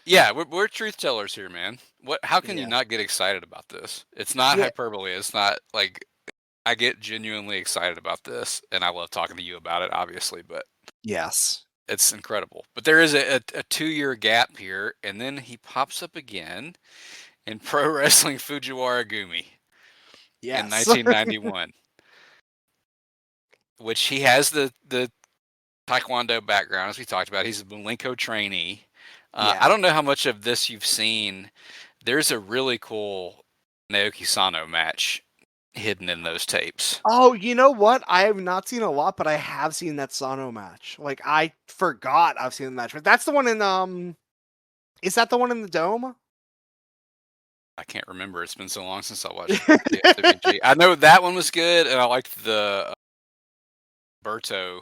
Yeah, we're truth tellers here, man. How can you not get excited about this? It's not hyperbole. It's not like I get genuinely excited about this, and I love talking to you about it, obviously. But yes, it's incredible. But there is a 2-year gap here, and then he pops up again in Pro Wrestling Fujiwara Gumi. In 1991, which he has the Taekwondo background, as we talked about. He's a Malenko trainee. I don't know how much of this you've seen. There's a really cool Naoki Sano match hidden in those tapes. Oh, you know what? I have not seen a lot, but I have seen that Sano match. Like, I forgot I've seen the match. But that's the one in, is that the one in the Dome? I can't remember. It's been so long since I watched the I know that one was good, and I liked the Berto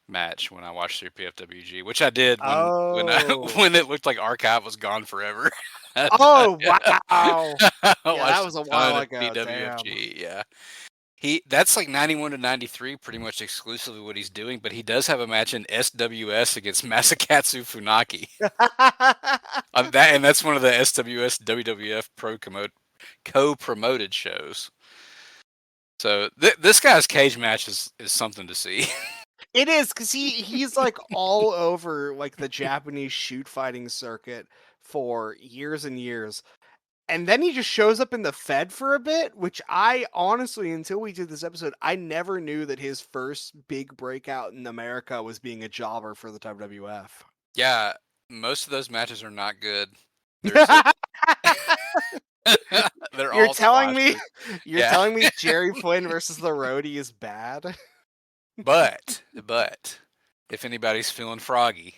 match when I watched through PFWG, which I did when Oh. when it looked like Archive was gone forever. Oh, wow. I Yeah, that watched was a a ton while of ago. Damn. PWFG. Yeah, that's like 91 to 93, pretty much exclusively what he's doing. But he does have a match in SWS against Masakatsu Funaki. And that's one of the SWS WWF co-promoted shows. So this guy's cage match is something to see. It is, because he's like all over like the Japanese shoot fighting circuit for years and years. And then he just shows up in the Fed for a bit, which I honestly, until we did this episode, I never knew that his first big breakout in America was being a jobber for the WWF. Yeah, most of those matches are not good. There's a, they're You're all telling me squashes. you're Yeah. telling me Jerry Flynn versus the Roadie is bad? But if anybody's feeling froggy,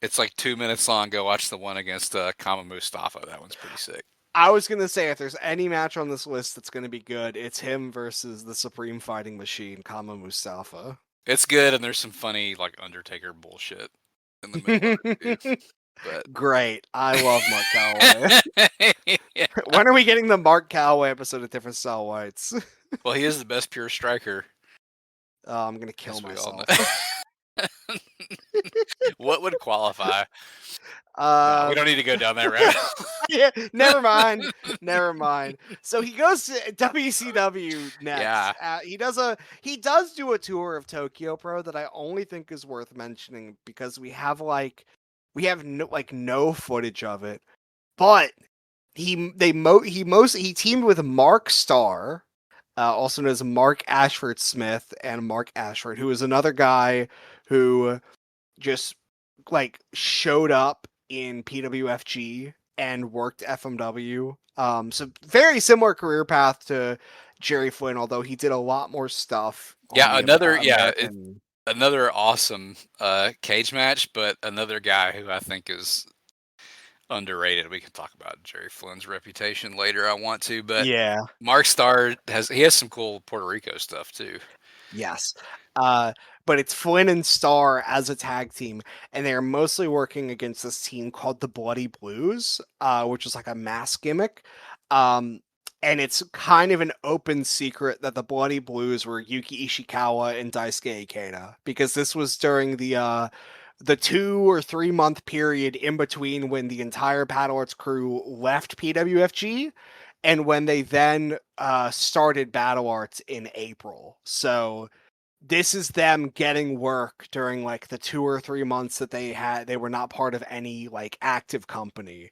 it's like 2 minutes long. Go watch the one against Kama Mustafa. That one's pretty sick. I was gonna say, if there's any match on this list that's gonna be good, it's him versus the Supreme Fighting Machine, Kama Mustafa. It's good, and there's some funny like Undertaker bullshit in the middle of it too. But Great. I love Mark Calloway. yeah. When are we getting the Mark Calloway episode of Different Style Whites? Well, he is the best pure striker. I'm gonna kill As we all myself. know. What would qualify? No, Uh, we don't need to go down that route. yeah, never mind. Never mind. So he goes to WCW next. Yeah. He does do a tour of Tokyo Pro that I only think is worth mentioning because we have no footage of it. But he teamed with Mark Starr, also known as Mark Ashford Smith, and Mark Ashford, who is another guy who just like showed up in PWFG and worked FMW. So very similar career path to Jerry Flynn, although he did a lot more stuff. Yeah, American. another awesome cage match, but another guy who I think is underrated. We can talk about Jerry Flynn's reputation later. I want to, but Yeah. Mark Starr has some cool Puerto Rico stuff too. Yes. But it's Flynn and Starr as a tag team, and they're mostly working against this team called the Bloody Blues, which is like a mask gimmick. And it's kind of an open secret that the Bloody Blues were Yuki Ishikawa and Daisuke Ikeda, because this was during the 2 or 3 month period in between when the entire Paddle Arts crew left PWFG and when they then started Battle Arts in April. So this is them getting work during like the 2 or 3 months that they were not part of any like active company.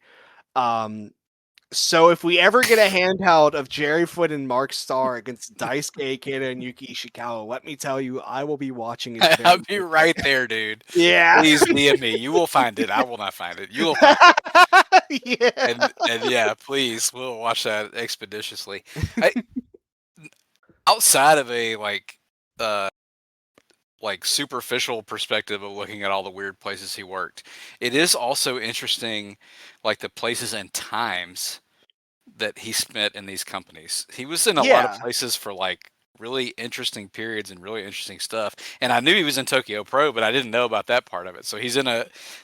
So if we ever get a handheld of Jerry Foote and Mark Starr against Daisuke Ikeda and Yuki Ishikawa, let me tell you, I will be watching it. I'll be right there, dude. Yeah. Please DM me. You will find it. I will not find it. You will find it. Yeah. And yeah, please, we'll watch that expeditiously. Outside of a like superficial perspective of looking at all the weird places he worked, it is also interesting, like the places and times that he spent in these companies. He was in a lot of places for like really interesting periods and really interesting stuff. And I knew he was in Tokyo Pro, but I didn't know about that part of it. So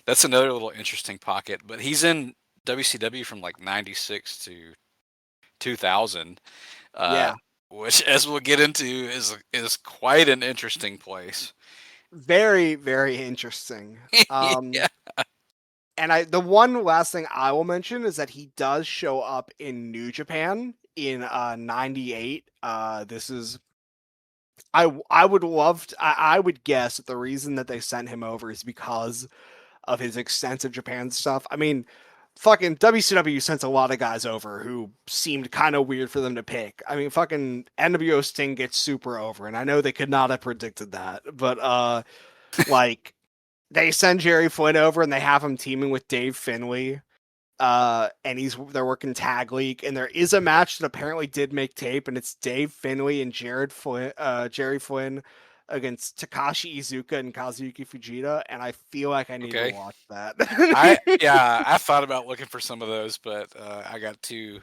that's another little interesting pocket. But he's in WCW from like 96 to 2000. Yeah. Which, as we'll get into, is quite an interesting place. Very, very interesting. Yeah. And the one last thing I will mention is that he does show up in New Japan in 98. This is I would guess that the reason that they sent him over is because of his extensive Japan stuff. I mean, fucking WCW sent a lot of guys over who seemed kind of weird for them to pick. I mean, fucking NWO Sting gets super over, and I know they could not have predicted that, but like they send Jerry Flynn over and they have him teaming with Dave Finlay. And they're working tag league, and there is a match that apparently did make tape, and it's Dave Finlay and Jerry Flynn against Takashi Iizuka and Kazuyuki Fujita, and I feel like I need to watch that. I thought about looking for some of those, but I got too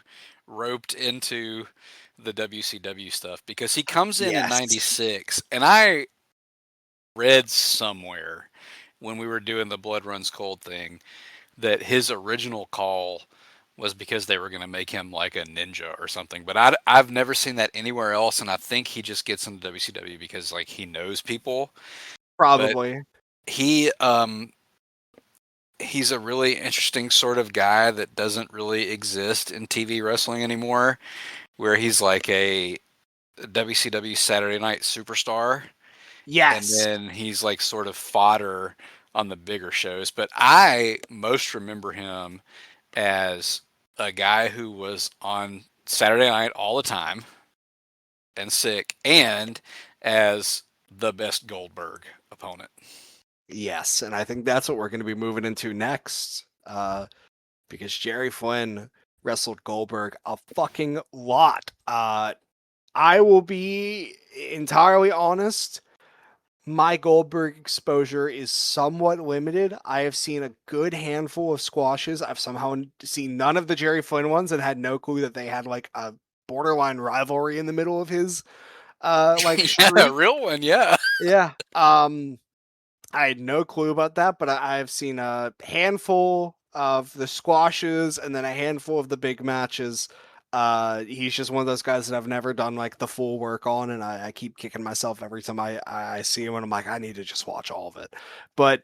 roped into the WCW stuff because he comes in 96, and I read somewhere when we were doing the Blood Runs Cold thing that his original call was because they were going to make him like a ninja or something. But I've never seen that anywhere else, and I think he just gets into WCW because like he knows people. But Probably. he he's a really interesting sort of guy that doesn't really exist in TV wrestling anymore, where he's like a WCW Saturday Night Superstar, and Yes. then he's like sort of fodder on the bigger shows. But I most remember him as a guy who was on Saturday night all the time and sick, and as the best Goldberg opponent. Yes, and I think that's what we're going to be moving into next. Because Jerry Flynn wrestled Goldberg a fucking lot. I will be entirely honest. My Goldberg exposure is somewhat limited. I have seen a good handful of squashes. I've somehow seen none of the Jerry Flynn ones and had no clue that they had like a borderline rivalry in the middle of his like Yeah, a streak. real one, yeah. Yeah. I had no clue about that, but I've seen a handful of the squashes and then a handful of the big matches. He's just one of those guys that I've never done like the full work on, and I keep kicking myself every time I see him, and I'm like, I need to just watch all of it. But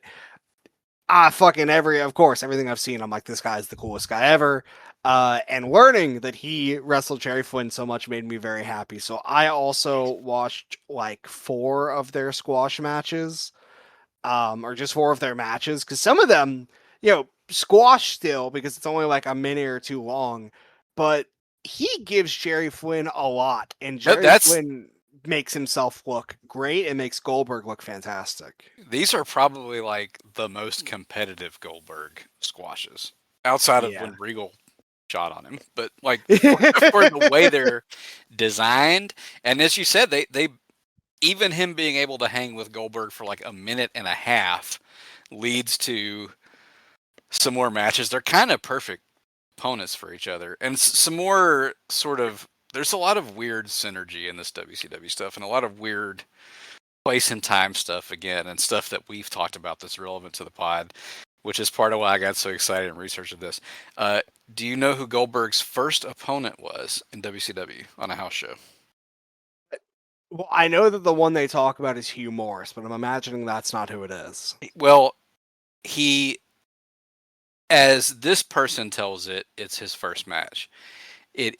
of course, everything I've seen, I'm like, this guy's the coolest guy ever. And learning that he wrestled Jerry Flynn so much made me very happy. So I also watched like 4 of their squash matches, or just 4 of their matches, because some of them, squash still because it's only like a minute or 2 long, but he gives Jerry Flynn a lot, and Jerry Flynn makes himself look great and makes Goldberg look fantastic. These are probably like the most competitive Goldberg squashes outside of Yeah. when Regal shot on him, but like for the way they're designed, and as you said, they even him being able to hang with Goldberg for like a minute and a half leads to some more matches. They're kind of perfect opponents for each other, and some more sort of. There's a lot of weird synergy in this WCW stuff, and a lot of weird place and time stuff again, and stuff that we've talked about that's relevant to the pod, which is part of why I got so excited in researching this. Do you know who Goldberg's first opponent was in WCW on a house show? Well, I know that the one they talk about is Hugh Morris, but I'm imagining that's not who it is. Well, he, as this person tells it, it's his first match. It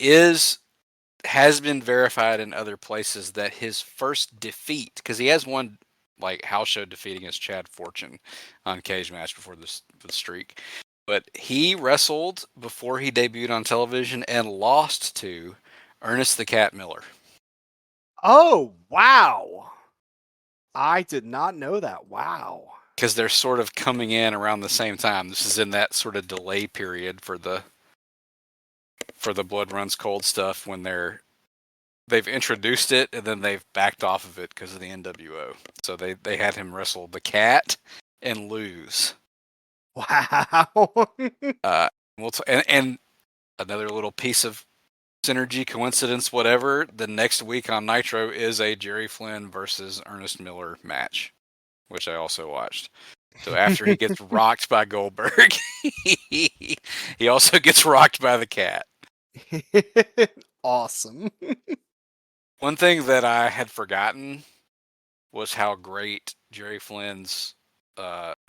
has been verified in other places that his first defeat, because he has one like house show defeat against Chad Fortune on Cage Match before the streak, but he wrestled before he debuted on television and lost to Ernest the Cat Miller. Oh, wow. I did not know that. Wow. Because they're sort of coming in around the same time. This is in that sort of delay period for the Blood Runs Cold stuff when they've introduced it and then they've backed off of it because of the NWO. So they had him wrestle the Cat and lose. Wow. And another little piece of synergy, coincidence, whatever. The next week on Nitro is a Jerry Flynn versus Ernest Miller match, which I also watched. So after he gets rocked by Goldberg, he also gets rocked by the Cat. Awesome. One thing that I had forgotten was how great Jerry Flynn's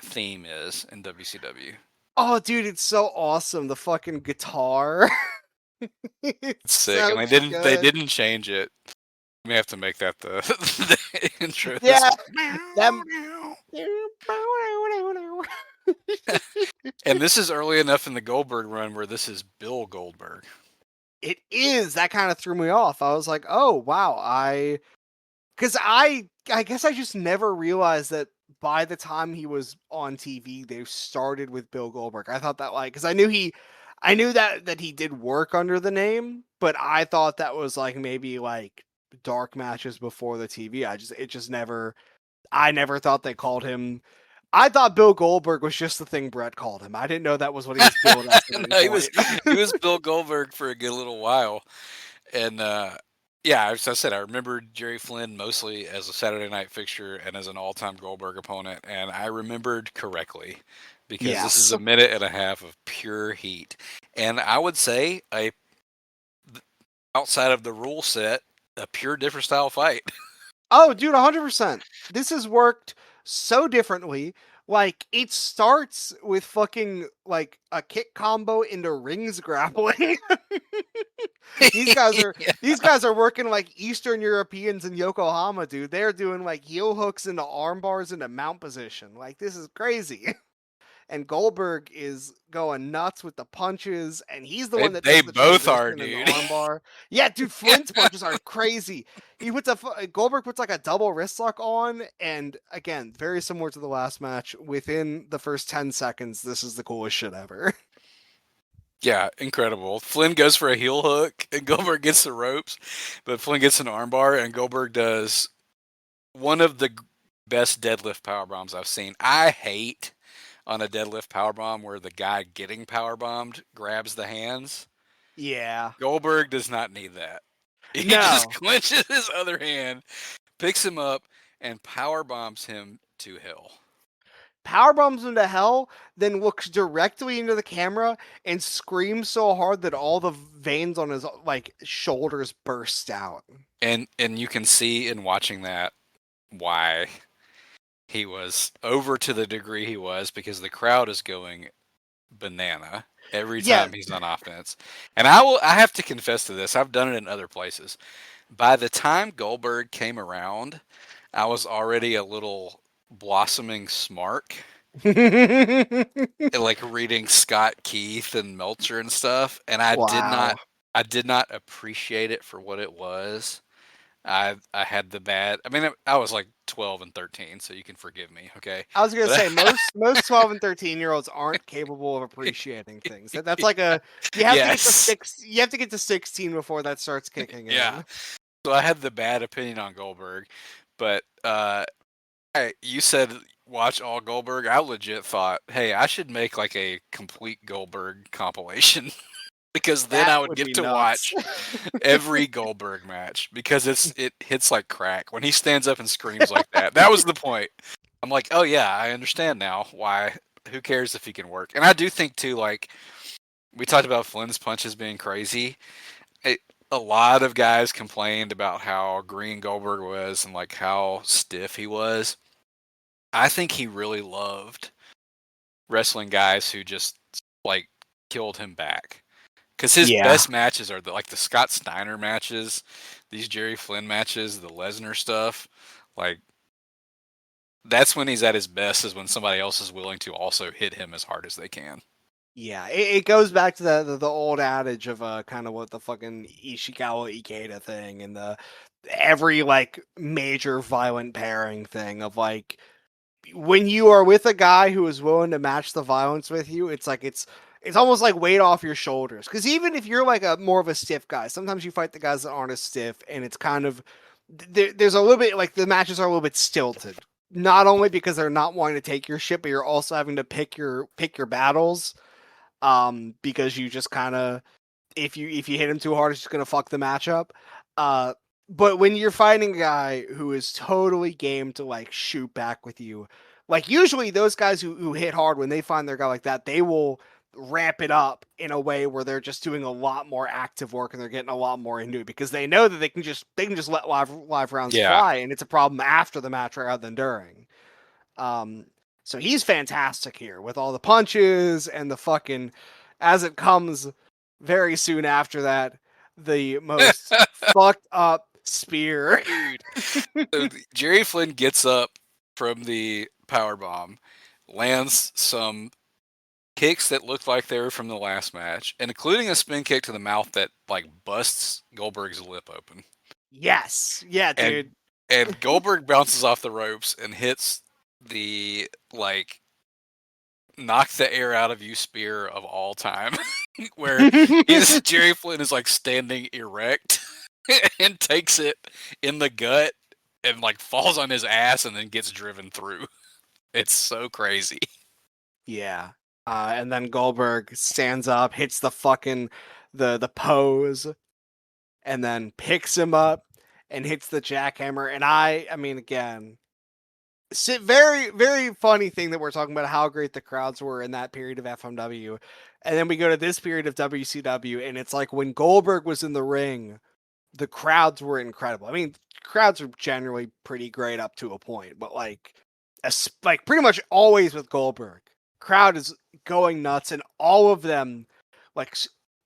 theme is in WCW. Oh, dude, it's so awesome. The fucking guitar. It's sick, and they didn't change it. We may have to make that the intro. Yeah. And this is early enough in the Goldberg run where this is Bill Goldberg. It is. That kind of threw me off. I was like, oh wow, because I guess I just never realized that by the time he was on TV, they started with Bill Goldberg. I thought that because I knew that he did work under the name, but I thought that was like maybe like dark matches before the TV. I never thought they called him. I thought Bill Goldberg was just the thing Brett called him. I didn't know that was what he was billed as. No, he was Bill Goldberg for a good little while, and Yeah, as I said, I remember Jerry Flynn mostly as a Saturday night fixture and as an all-time Goldberg opponent, and I remembered correctly because this is Yes. a minute and a half of pure heat. And I would say outside of the rule set, a pure different style fight. Oh, dude, 100%. This has worked so differently. Like, it starts with fucking, like, a kick combo into rings grappling. these guys are Yeah. these guys are working like Eastern Europeans in Yokohama, dude. They're doing like heel hooks into arm bars into mount position. Like, this is crazy. And Goldberg is going nuts with the punches, and he's the They one that they does the both are, transition in the dude. armbar. Yeah, dude, Flynn's punches are crazy. He puts Goldberg puts like a double wrist lock on, and again, very similar to the last match. Within the first 10 seconds, this is the coolest shit ever. Yeah, incredible. Flynn goes for a heel hook, and Goldberg gets the ropes, but Flynn gets an armbar, and Goldberg does one of the best deadlift power bombs I've seen. I hate on a deadlift power bomb where the guy getting power bombed grabs the hands. Yeah. Goldberg does not need that. He just No. clenches his other hand, picks him up, and power bombs him to hell. Power bombs him to hell, then looks directly into the camera and screams so hard that all the veins on his like shoulders burst out. And you can see in watching that why he was over to the degree he was, because the crowd is going banana every Yeah. time he's on offense. And I have to confess to this. I've done it in other places. By the time Goldberg came around, I was already a little blossoming smark, like reading Scott Keith and Meltzer and stuff, and Wow. I did not appreciate it for what it was. I had the bad. I mean, I was like 12 and 13, so you can forgive me, okay? I was gonna But say most 12 and 13-year-olds aren't capable of appreciating things. That's like a yes, you have to get to 16 before that starts kicking yeah. in. So I had the bad opinion on Goldberg, but you said watch all Goldberg. I legit thought, hey, I should make like a complete Goldberg compilation because then That I would would get be to nuts. watch every Goldberg match because it hits like crack when he stands up and screams like that. That was the point. I'm like, oh yeah, I understand now why. Who cares if he can work? And I do think too, like we talked about Flynn's punches being crazy. A lot of guys complained about how green Goldberg was and like how stiff he was. I think he really loved wrestling guys who just like killed him back. Because his Yeah. best matches are like the Scott Steiner matches, these Jerry Flynn matches, the Lesnar stuff. Like that's when he's at his best, is when somebody else is willing to also hit him as hard as they can. Yeah, it goes back to the old adage of kind of what the fucking Ishikawa Ikeda thing and the every like major violent pairing thing of like when you are with a guy who is willing to match the violence with you, it's like it's almost like weight off your shoulders. Because even if you're like a more of a stiff guy, sometimes you fight the guys that aren't as stiff, and it's kind of there's a little bit like the matches are a little bit stilted. Not only because they're not wanting to take your shit, but you're also having to pick your battles. Because you just kind of if you hit him too hard, it's just gonna fuck the matchup. Uh, but when you're fighting a guy who is totally game to like shoot back with you, like usually those guys who hit hard when they find their guy like that, they will ramp it up in a way where they're just doing a lot more active work and they're getting a lot more into it because they know that they can just let live rounds Yeah. fly and it's a problem after the match rather than during. Um, so he's fantastic here with all the punches and the fucking as it comes very soon after that, the most fucked up spear. Dude. So Jerry Flynn gets up from the power bomb, lands some kicks that looked like they were from the last match, and including a spin kick to the mouth that like busts Goldberg's lip open. Yes. Yeah, And dude. Goldberg bounces off the ropes and hits the like knock the air out of you spear of all time, where Jerry Flynn is like standing erect and takes it in the gut and like falls on his ass and then gets driven through. It's so crazy. Yeah. And then Goldberg stands up, hits the fucking the pose, and then picks him up and hits the jackhammer. And I mean, again, very, very funny thing that we're talking about how great the crowds were in that period of FMW. And then we go to this period of WCW, and it's like when Goldberg was in the ring, the crowds were incredible. I mean, crowds are generally pretty great up to a point, but like pretty much always with Goldberg, crowd is going nuts, and all of them, like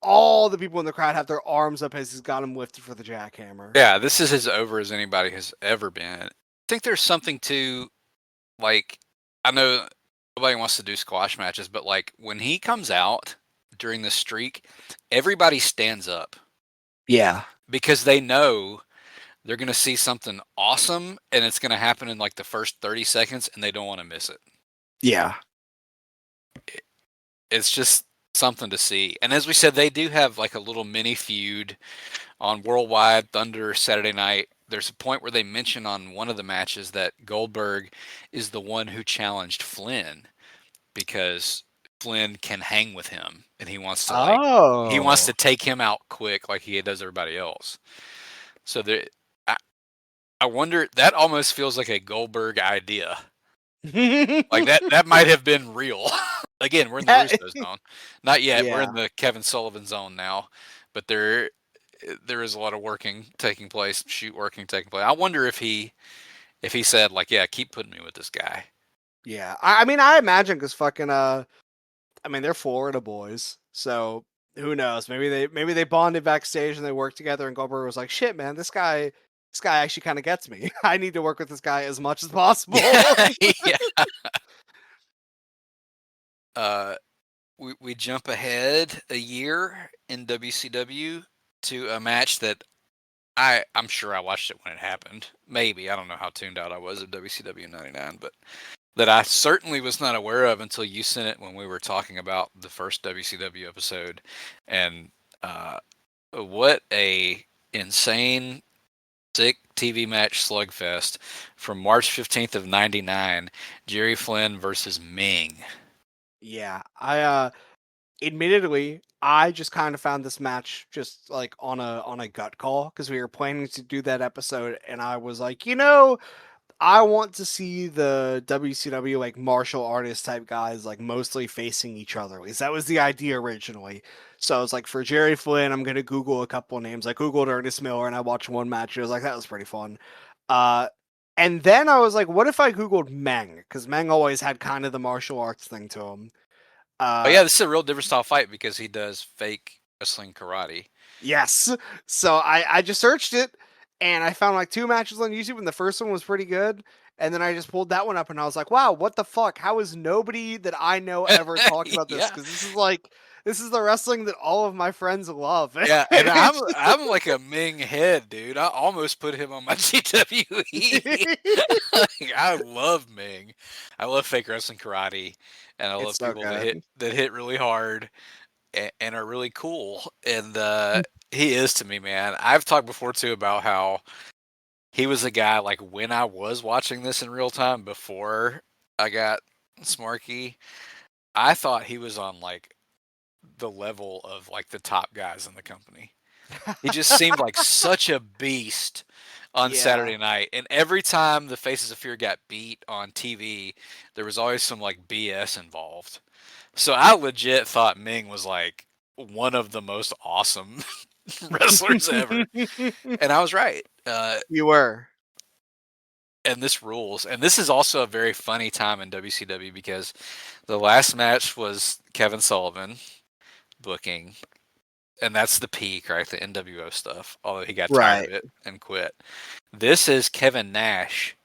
all the people in the crowd, have their arms up as he's got him lifted for the jackhammer. Yeah, this is as over as anybody has ever been. I think there's something to, like, I know nobody wants to do squash matches, but like when he comes out during the streak, everybody stands up. Yeah. Because they know they're going to see something awesome and it's going to happen in like the first 30 seconds and they don't want to miss it. Yeah. It's just something to see. And as we said, they do have like a little mini feud on Worldwide Thunder Saturday night. There's a point where they mention on one of the matches that Goldberg is the one who challenged Flynn because Flynn can hang with him and he wants to take him out quick like he does everybody else. So I wonder, that almost feels like a Goldberg idea. Like that might have been real. Again, we're in the Russo zone. Not yet. Yeah. We're in the Kevin Sullivan zone now. But there is a lot of working taking place. I wonder if he said like, yeah, keep putting me with this guy. Yeah. I mean, I imagine because fucking I mean, they're Florida boys, so who knows? Maybe they bonded backstage and they worked together. And Goldberg was like, "Shit, man, this guy actually kind of gets me. I need to work with this guy as much as possible." Yeah. We jump ahead a year in WCW to a match that I'm sure I watched it when it happened. Maybe, I don't know how tuned out I was of WCW 99, but that I certainly was not aware of until you sent it when we were talking about the first WCW episode. And what a insane, sick TV match slugfest from March 15th of 99, Jerry Flynn versus Meng. Yeah, I admittedly, I just kind of found this match just like on a gut call because we were planning to do that episode, and I was like, I want to see the WCW like martial artist type guys like mostly facing each other. At least that was the idea originally. So I was like, for Jerry Flynn, I'm gonna Google a couple of names. I Googled Ernest Miller and I watched one match. I was like, that was pretty fun. And then I was like, what if I Googled Meng? Because Meng always had kind of the martial arts thing to him. Oh yeah, this is a real different style fight because he does fake wrestling karate. Yes. So I just searched it and I found like 2 matches on YouTube and the first one was pretty good. And then I just pulled that one up and I was like, wow, what the fuck? How is nobody that I know ever talked about this? Because this is the wrestling that all of my friends love. Yeah, and I'm like a Meng head, dude. I almost put him on my GWE. I love Meng. I love fake wrestling karate, and I love people that hit really hard and are really cool. And he is to me, man. I've talked before too about how he was a guy like when I was watching this in real time before I got Smarky, I thought he was on like the level of like the top guys in the company. He just seemed like such a beast on Saturday night. And every time the Faces of Fear got beat on TV, there was always some like BS involved. So I legit thought Meng was like one of the most awesome wrestlers ever. And I was right. You were. And this rules. And this is also a very funny time in WCW because the last match was Kevin Sullivan booking. And that's the peak, right? The NWO stuff. Although he got tired of it and quit. This is Kevin Nash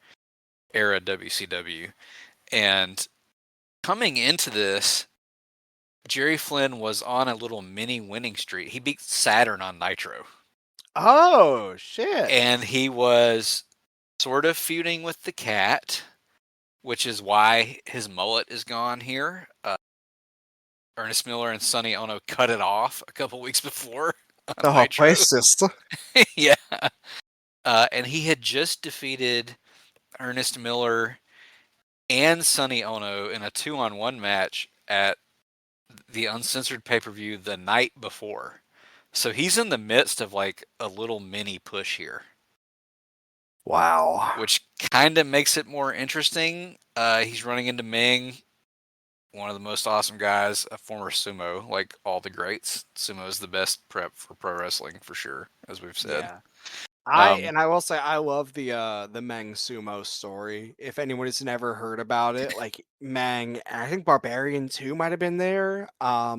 era WCW. And coming into this, Jerry Flynn was on a little mini winning streak. He beat Saturn on Nitro. Oh, shit. And he was sort of feuding with the Cat, which is why his mullet is gone here. Ernest Miller and Sonny Ono cut it off a couple weeks before. Oh, racist. Yeah. And he had just defeated Ernest Miller and Sonny Ono in a 2-on-1 match at the Uncensored pay-per-view the night before. So he's in the midst of like a little mini push here, Wow. which kind of makes it more interesting. He's running into Meng, one of the most awesome guys, a former sumo, like all the greats. Sumo is the best prep for pro wrestling for sure, as we've said. Yeah. Um, I will say I love the Meng sumo story. If anyone has never heard about it, like Meng, and I think Barbarian too might have been there. At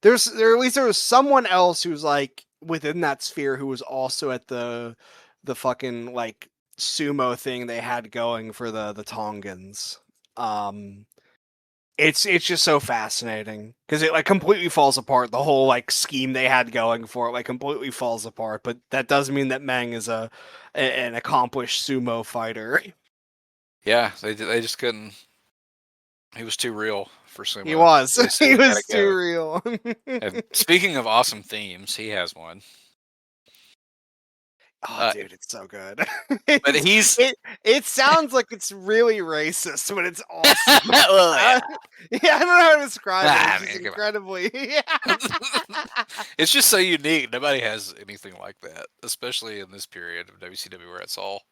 least there was someone else who's like within that sphere who was also at the fucking like sumo thing they had going for the Tongans. Um it's just so fascinating because it like completely falls apart. The whole like scheme they had going for it like completely falls apart. But that does mean that Meng is an accomplished sumo fighter. yeah, they just couldn't. He was too real for He sumo. was. They said He he gotta was too go. real. And speaking of awesome themes, he has one. Oh, Uh, dude, it's so good. but It's he's it sounds like it's really racist, but it's awesome. well, yeah. Yeah, I don't know how to describe it. It's I just mean, come incredibly. on. It's just so unique. Nobody has anything like that, especially in this period of WCW where it's all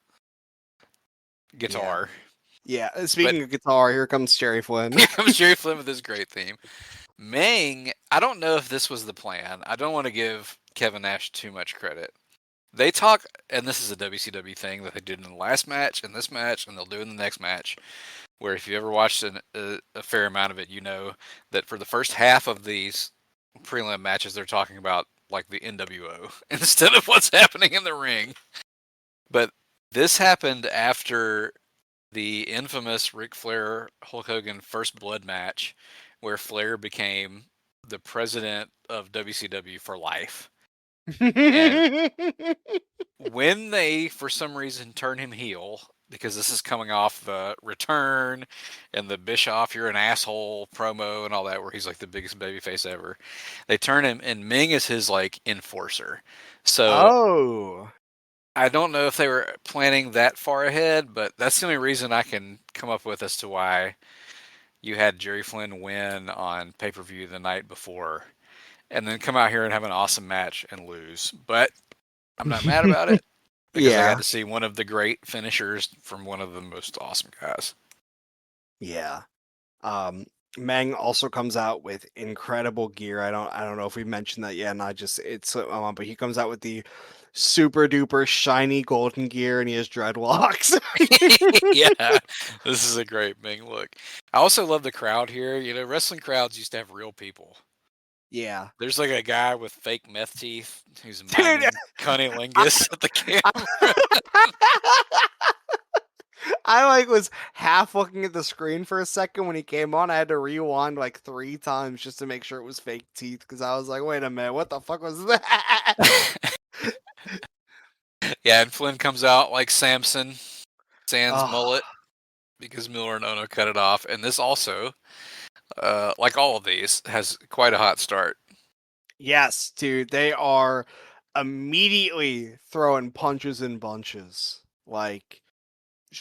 Yeah, guitar. yeah. But Speaking of guitar, here comes Jerry Flynn. here comes Jerry Flynn with this great theme. Meng, I don't know if this was the plan. I don't want to give Kevin Nash too much credit. They talk, and this is a WCW thing that they did in the last match, in this match, and they'll do in the next match. Where if you ever watched a fair amount of it, you know that for the first half of these prelim matches, they're talking about like the NWO instead of what's happening in the ring. But this happened after the infamous Ric Flair Hulk Hogan First Blood match, where Flair became the president of WCW for life. And when they, for some reason, turn him heel, because this is coming off the return and the Bischoff, you're an asshole promo and all that, where he's like the biggest babyface ever. They turn him, and Ming is his like enforcer. So Oh. I don't know if they were planning that far ahead, but that's the only reason I can come up with as to why you had Jerry Flynn win on pay per view the night before, and then come out here and have an awesome match and lose. But I'm not mad about it because I got Yeah. to see one of the great finishers from one of the most awesome guys. Yeah. Um, Meng also comes out with incredible gear. I don't know if we mentioned that yet, and I just it's but he comes out with the super duper shiny golden gear, and he has dreadlocks. Yeah, this is a great Ming look. I also love the crowd here. You know, wrestling crowds used to have real people. Yeah, There's like a guy with fake meth teeth who's dude. miming cunnilingus at the camera. I like was half looking at the screen for a second when he came on. I had to rewind like 3 times just to make sure it was fake teeth because I was like, wait a minute, what the fuck was that? Yeah, and Flynn comes out like Samson, sans Oh, mullet, because Miller and Ono cut it off. And this also, like all of these, has quite a hot start. yes, dude. They are immediately throwing punches in bunches. Like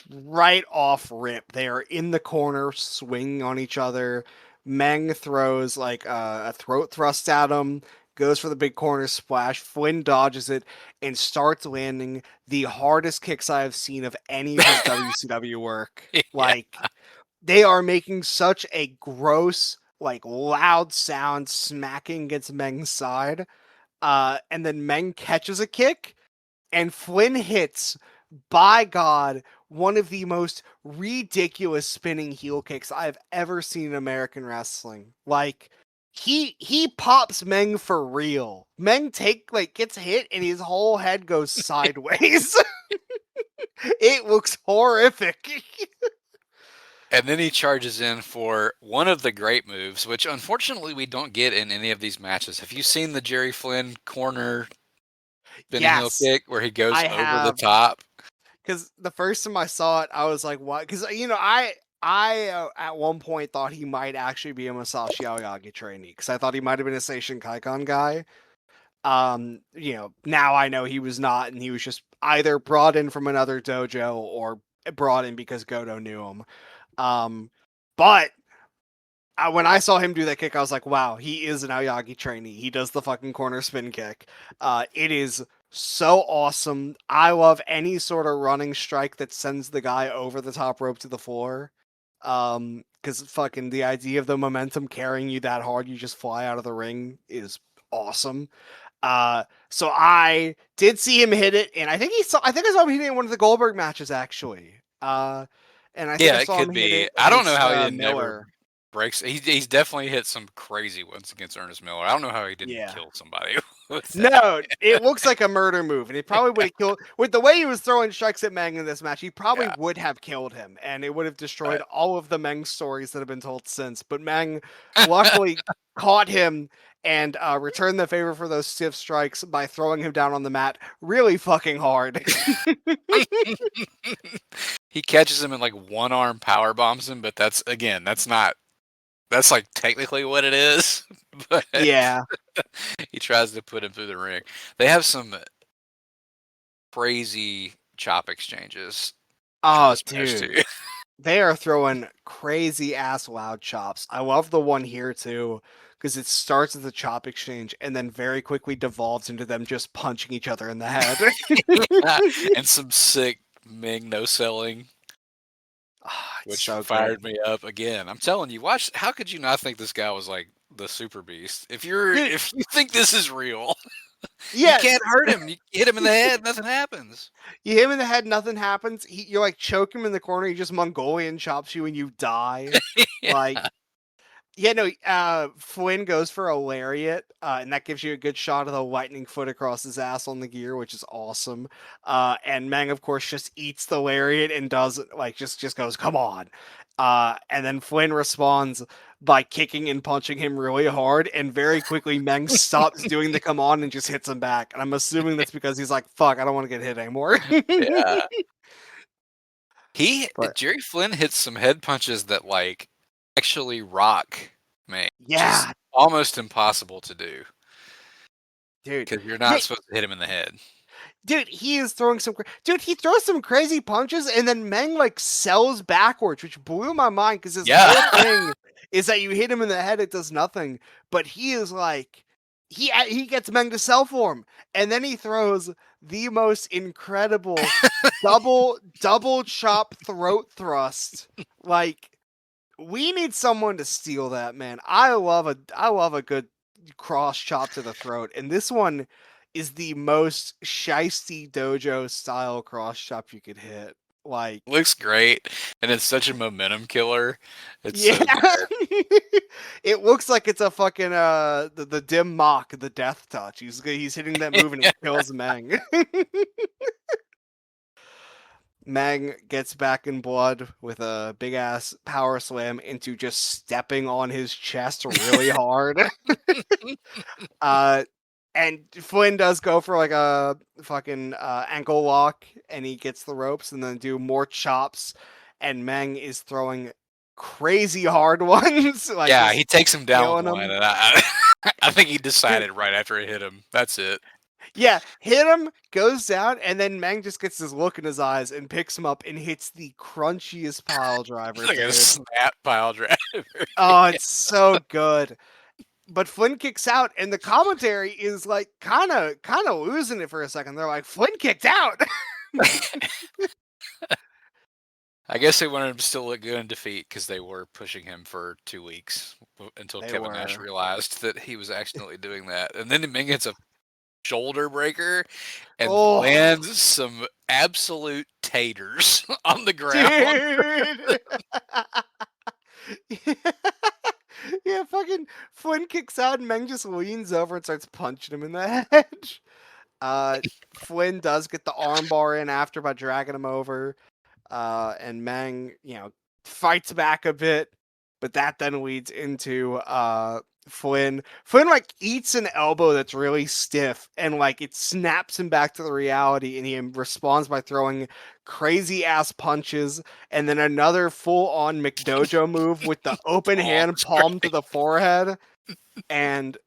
right off rip. They are in the corner swinging on each other. Meng throws like a throat thrust at him, goes for the big corner splash. Flynn dodges it and starts landing the hardest kicks I have seen of any of his WCW work. Yeah. Like they are making such a gross, like loud sound smacking against Meng's side. And then Meng catches a kick and Flynn hits, by God, one of the most ridiculous spinning heel kicks I've ever seen in American wrestling. Like he pops Meng for real. Meng gets hit and his whole head goes sideways. It looks horrific. And then he charges in for one of the great moves, which unfortunately we don't get in any of these matches. Have you seen the Jerry Flynn corner spinning heel Yes, kick where he goes I over the have. top? Because the first time I saw it, I was like, "What?" Because I at one point thought he might actually be a Masashi Aoyagi trainee because I thought he might have been a Seishin Kaikon guy. Now I know he was not, and he was just either brought in from another dojo or brought in because Goto knew him. Um, but when I saw him do that kick, I was like, wow, he is an Aoyagi trainee. He does the fucking corner spin kick. It is so awesome. I love any sort of running strike that sends the guy over the top rope to the floor. Because fucking the idea of the momentum carrying you that hard, you just fly out of the ring is awesome. So I did see him hit it, and I think I saw him hit it in one of the Goldberg matches actually. And I think I Yeah, it saw him could hit be. it I don't know against how he didn't never Miller. breaks. He's definitely hit some crazy ones against Ernest Miller. I don't know how he didn't Yeah. kill somebody with that. No, it looks like a murder move, and it probably would have killed. With the way he was throwing strikes at Meng in this match, he probably Yeah, would have killed him, and it would have destroyed right. all of the Meng stories that have been told since. But Meng luckily caught him and returned the favor for those stiff strikes by throwing him down on the mat really fucking hard. He catches him and like one arm power bombs him, but that's not. That's like technically what it is, but Yeah. he tries to put him through the ring. They have some crazy chop exchanges in Oh, this match dude. too. They are throwing crazy ass loud chops. I love the one here too, because it starts as a chop exchange and then very quickly devolves into them just punching each other in the head. And some sick Ming no selling, It's which so good. fired me up again. I'm telling you, watch. How could you not think this guy was like the super beast? If Dude, you think this is real, you yeah, can't hurt him. You hit him in the head, nothing happens. you hit him in the head, nothing happens. You like choke him in the corner, he just Mongolian chops you and you die. Yeah. Like, yeah, no, Flynn goes for a lariat, and that gives you a good shot of the lightning foot across his ass on the gear, which is awesome. And Meng, of course, just eats the lariat and does like just goes, "Come on!" And then Flynn responds by kicking and punching him really hard, and very quickly Meng stops doing the "come on" and just hits him back. And I'm assuming that's because he's like, "Fuck, I don't want to get hit anymore." Yeah. But Jerry Flynn hits some head punches that like actually rock me, which is yeah, almost impossible to do dude. because you're Yeah, not supposed to hit him in the head. dude, he is throwing some. Dude, he throws some crazy punches, and then Meng like sells backwards, which blew my mind because his Yeah. whole thing is that you hit him in the head, it does nothing. But he is like, he gets Meng to sell for him, and then he throws the most incredible double chop throat thrust. Like, we need someone to steal that, man. I love a good cross chop to the throat, and this one is the most shisty dojo style cross chop you could hit. Like, Looks great, and it's such a momentum killer. It's yeah, so good. it looks like it's a fucking the dim mock, the death touch. He's hitting that move and it kills Meng. Meng gets back in blood with a big ass power slam into just stepping on his chest really hard. Uh, and Flynn does go for like a fucking ankle lock, and he gets the ropes, and then do more chops. And Meng is throwing crazy hard ones, like Yeah, just he takes him down killing with one, him. and I think he Dude, decided right after it hit him. That's it. yeah, hit him, goes down, and then Meng just gets this look in his eyes and picks him up and hits the crunchiest pile driver, Like a dude. snap pile driver. Oh, it's so good. But Flynn kicks out, and the commentary is like kind of losing it for a second. They're like, Flynn kicked out. I guess they wanted him to still look good in defeat because they were pushing him for 2 weeks until They Kevin Nash were. realized that he was accidentally doing that. And then Ming hits a shoulder breaker and Oh, lands some absolute taters on the ground. dude. Yeah, fucking Flynn kicks out, and Meng just leans over and starts punching him in the head. Uh, Flynn does get the armbar in after by dragging him over. And Meng, fights back a bit, but that then leads into Flynn. Flynn like eats an elbow that's really stiff, and like it snaps him back to the reality, and he responds by throwing crazy ass punches, and then another full on McDojo move with the open Oh, hand palm to the forehead, and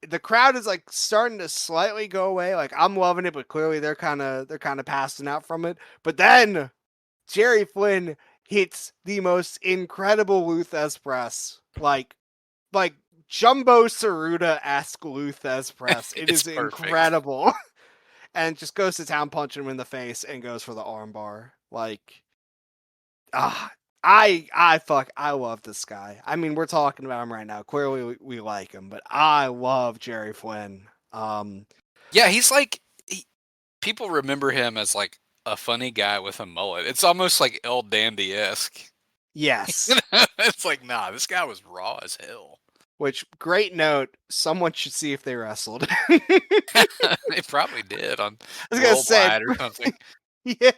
the crowd is like starting to slightly go away. Like, I'm loving it, but clearly they're kind of passing out from it. But then Jerry Flynn hits the most incredible Luthez press, like Jumbo Saruta-esque Luthez press. It It's is perfect. incredible. And just goes to town, punching him in the face, and goes for the armbar. Like, I love this guy. I mean, we're talking about him right now. Clearly, we like him, but I love Jerry Flynn. Yeah, he's like people remember him as like a funny guy with a mullet. It's almost like El Dandy-esque. Yes. It's like, nah, this guy was raw as hell. Which, great note, someone should see if they wrestled. They probably did on I was gonna say, Worldwide or something. yeah.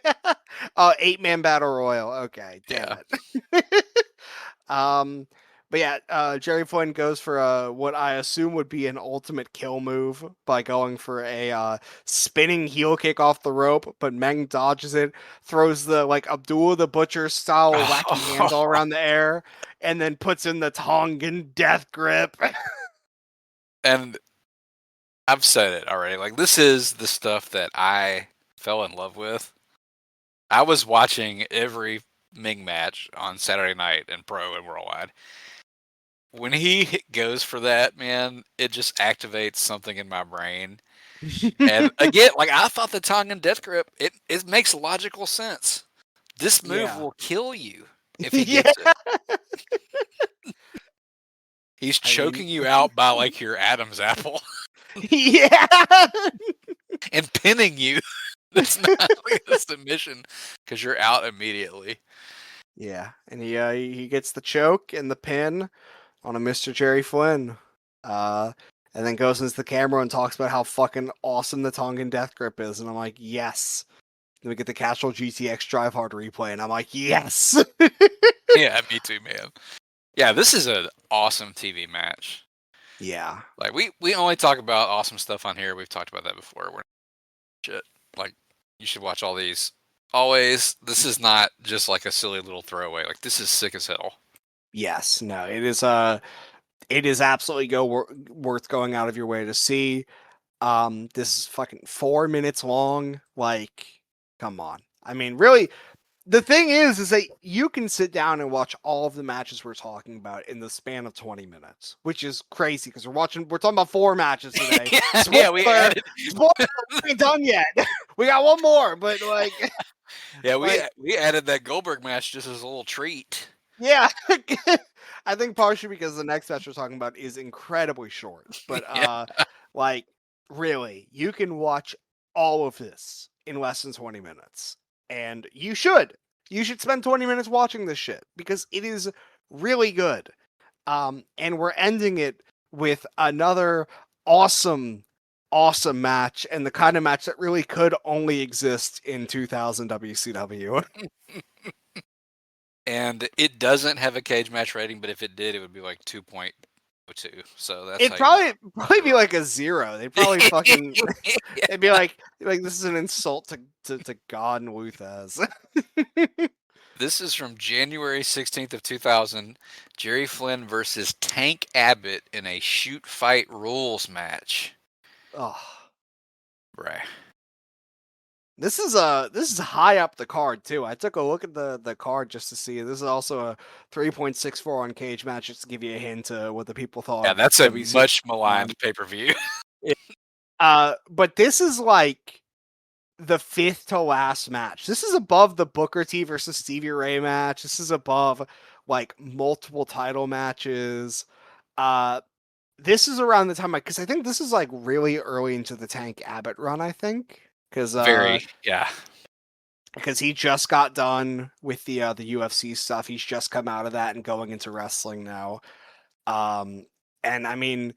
Oh, 8-man battle royal. Okay, damn it. But yeah, Jerry Flynn goes for what I assume would be an ultimate kill move by going for a spinning heel kick off the rope, but Meng dodges it, throws the like Abdullah the Butcher style wacky hands all around the air, and then puts in the Tongan death grip. And I've said it already. Like, this is the stuff that I fell in love with. I was watching every Ming match on Saturday night in Pro and Worldwide. When he goes for that, man, it just activates something in my brain. And again, like, I thought the Tongan death grip, it makes logical sense. This move will kill you if he gets it. He's choking you out by like your Adam's apple. Yeah. And pinning you. It's not like a submission because you're out immediately. Yeah, and he gets the choke and the pin on a Mr. Jerry Flynn. And then goes into the camera and talks about how fucking awesome the Tongan death grip is. And I'm like, yes. Then we get the Casual GTX Drive Hard replay, and I'm like, yes. Yeah, me too, man. Yeah, this is an awesome TV match. Yeah. Like, we only talk about awesome stuff on here. We've talked about that before. We're shit. Like, you should watch all these. Always, this is not just like a silly little throwaway. Like, this is sick as hell. Yes, no, it is absolutely worth going out of your way to see. This is fucking 4 minutes long. Like, come on. I mean, really, the thing is that you can sit down and watch all of the matches we're talking about in the span of 20 minutes, which is crazy because we're talking about 4 matches today. Yeah, we ain't done yet. We got one more, but like, yeah, we added that Goldberg match just as a little treat. Yeah, I think partially because the next match we're talking about is incredibly short, but like, really, you can watch all of this in less than 20 minutes, and you should spend 20 minutes watching this shit because it is really good. And we're ending it with another awesome match, and the kind of match that really could only exist in 2000 WCW. And it doesn't have a cage match rating, but if it did, it would be like 2.02. So that's it'd probably be like a 0. They'd probably fucking it'd be like this is an insult to God and Luthez. This is from January 16th of 2000. Jerry Flynn versus Tank Abbott in a shoot fight rules match. Oh, Right. this is high up the card too. I took a look at the card just to see. This is also a 3.64 on cage match, just to give you a hint to what the people thought. Yeah, that's a much maligned pay-per-view. But this is like the 5th to last match. This is above the Booker T versus Stevie Ray match. This is above like multiple title matches. This is around the time because I think this is like really early into the Tank Abbott run. I think because because he just got done with the UFC stuff. He's just come out of that and going into wrestling now. And I mean,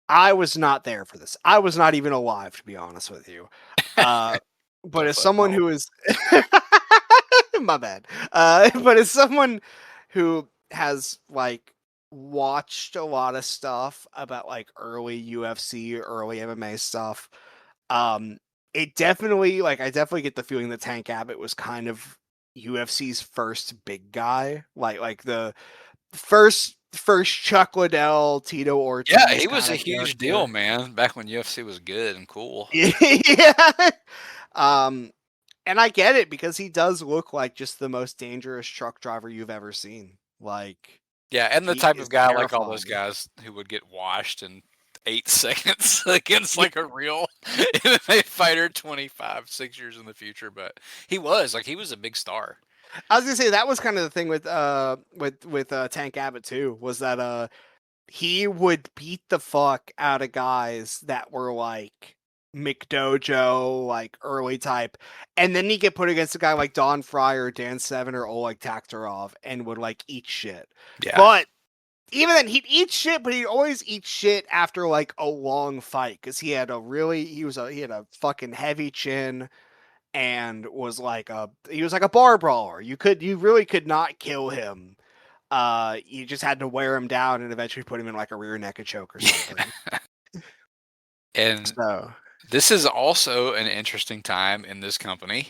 I was not there for this. I was not even alive, to be honest with you. But as someone who is my bad. But as someone who has like watched a lot of stuff about like early UFC, early MMA stuff, it definitely I definitely get the feeling that Tank Abbott was kind of UFC's first big guy, like the first Chuck Liddell, Tito Ortiz. Yeah, he was a huge deal, man, back when UFC was good and cool. Yeah. And I get it because he does look like just the most dangerous truck driver you've ever seen. Like, Yeah, and the he type is of guy like all those terrifying. guys who would get washed in 8 seconds against like a real MMA fighter 25, 6 years in the future. But he was a big star. I was gonna say that was kind of the thing with Tank Abbott too, was that he would beat the fuck out of guys that were like McDojo, like early type, and then he get put against a guy like Don Fry or Dan Severn or Oleg Taktarov and would like eat shit. Yeah. But even then, he'd eat shit, but he'd always eat shit after like a long fight because he had a fucking heavy chin and was like a bar brawler. You really could not kill him. You just had to wear him down and eventually put him in like a rear naked choke or something. And So this is also an interesting time in this company.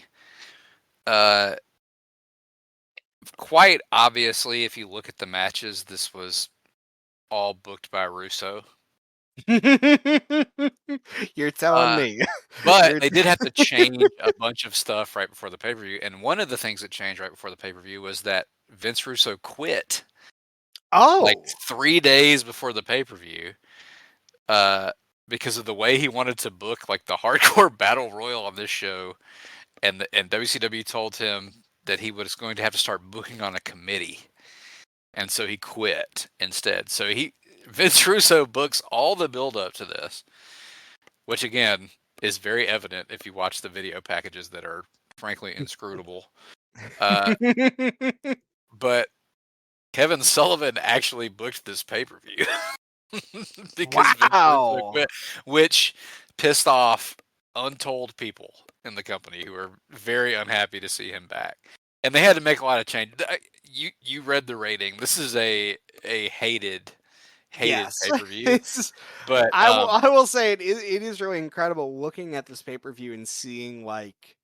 Quite obviously, if you look at the matches, this was all booked by Russo. you're telling me. But they did have to change a bunch of stuff right before the pay-per-view. And one of the things that changed right before the pay-per-view was that Vince Russo quit like Oh. 3 days before the pay-per-view because of the way he wanted to book like the hardcore battle royal on this show. And WCW told him that he was going to have to start booking on a committee. And so he quit instead. So Vince Russo books all the build up to this, which again is very evident if you watch the video packages that are frankly inscrutable. But Kevin Sullivan actually booked this pay-per-view because Vince Russo Wow. quit, which pissed off untold people in the company who were very unhappy to see him back. And they had to make a lot of changes. You read the rating. This is a hated Yes. pay-per-view. But I will say it is really incredible looking at this pay-per-view and seeing like,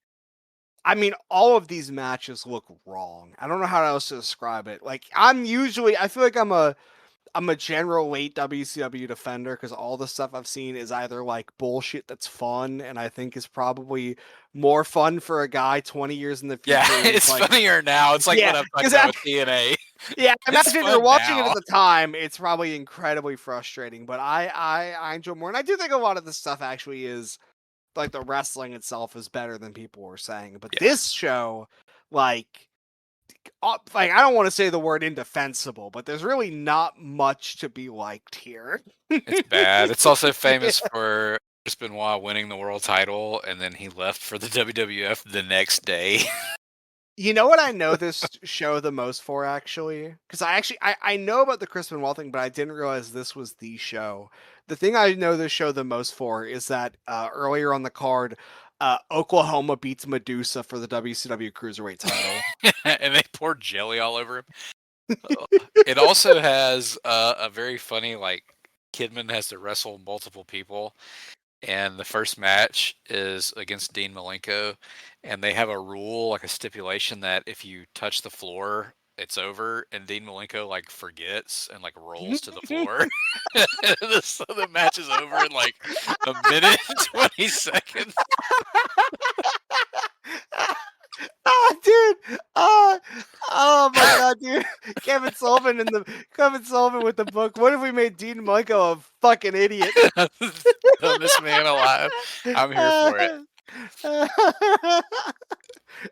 I mean, all of these matches look wrong. I don't know how else to describe it. Like, I feel like I'm a general late WCW defender because all the stuff I've seen is either like bullshit that's fun and I think is probably more fun for a guy 20 years in the future. yeah, it's like, funnier now. It's like yeah, what I'm talking about with TNA. yeah, I It's imagine if you're fun watching it now. at the time, it's probably incredibly frustrating. But I enjoy more, and I do think a lot of this stuff actually is like the wrestling itself is better than people were saying. But Yeah. this show, like I don't want to say the word indefensible, but there's really not much to be liked here. It's bad. It's also famous for Chris Benoit winning the world title, and then he left for the WWF the next day. You know what I know this show the most for, actually? Because I know about the Chris Benoit thing, but I didn't realize this was the show. The thing I know this show the most for is that earlier on the card, Oklahoma beats Medusa for the WCW Cruiserweight title. And they poured jelly all over him. It also has a very funny, like, Kidman has to wrestle multiple people. And the first match is against Dean Malenko, and they have a rule, like a stipulation, that if you touch the floor, it's over. And Dean Malenko like forgets and like rolls to the floor. So the match is over in like a minute and 20 seconds. Oh, dude! Oh my god, dude! Kevin Sullivan with the book. What if we made Dean Malenko a fucking idiot? Dumbest man alive. I'm here for it.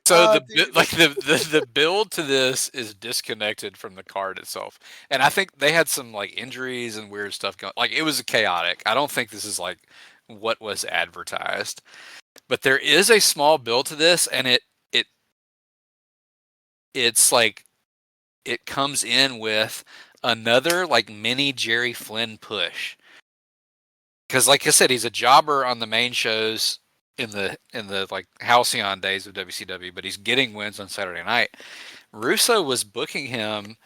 So the build to this is disconnected from the card itself, and I think they had some like injuries and weird stuff going. Like, it was chaotic. I don't think this is like what was advertised, but there is a small build to this, and it's like it comes in with another like mini Jerry Flynn push, because like I said, he's a jobber on the main shows in the like halcyon days of WCW, but he's getting wins on Saturday night. Russo was booking him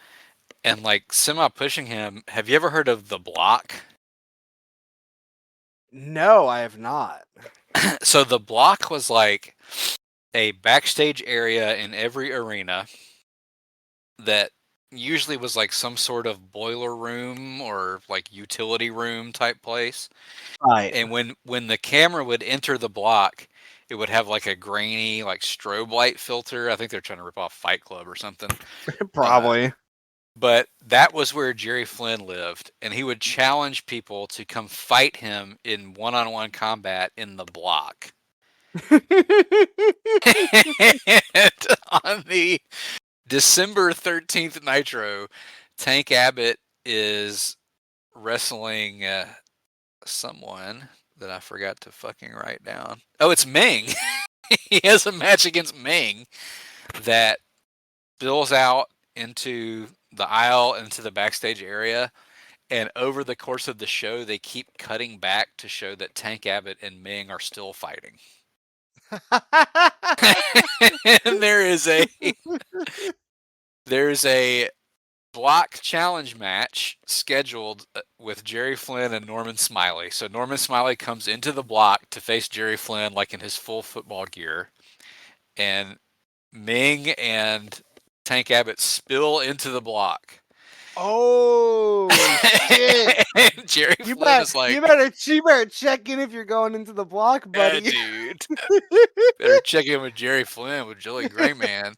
and like semi pushing him. Have you ever heard of The Block? No, I have not. So The Block was like a backstage area in every arena that usually was like some sort of boiler room or like utility room type place. Right. And when the camera would enter the block, it would have like a grainy, like strobe light filter. I think they're trying to rip off Fight Club or something. Probably. But that was where Jerry Flynn lived, and he would challenge people to come fight him in one-on-one combat in the block. And on the December 13th Nitro, Tank Abbott is wrestling someone that I forgot to fucking write down. Oh, it's Meng. He has a match against Meng that spills out into the aisle, into the backstage area. And over the course of the show, they keep cutting back to show that Tank Abbott and Meng are still fighting. And there's a block challenge match scheduled with Jerry Flynn and Norman Smiley. So Norman Smiley comes into the block to face Jerry Flynn like in his full football gear. And Meng and Tank Abbott spill into the block. Oh shit! And Jerry Flynn is like, you better check in if you're going into the block, buddy. yeah, dude. Better check in with Jerry Flynn with Jelly Grayman.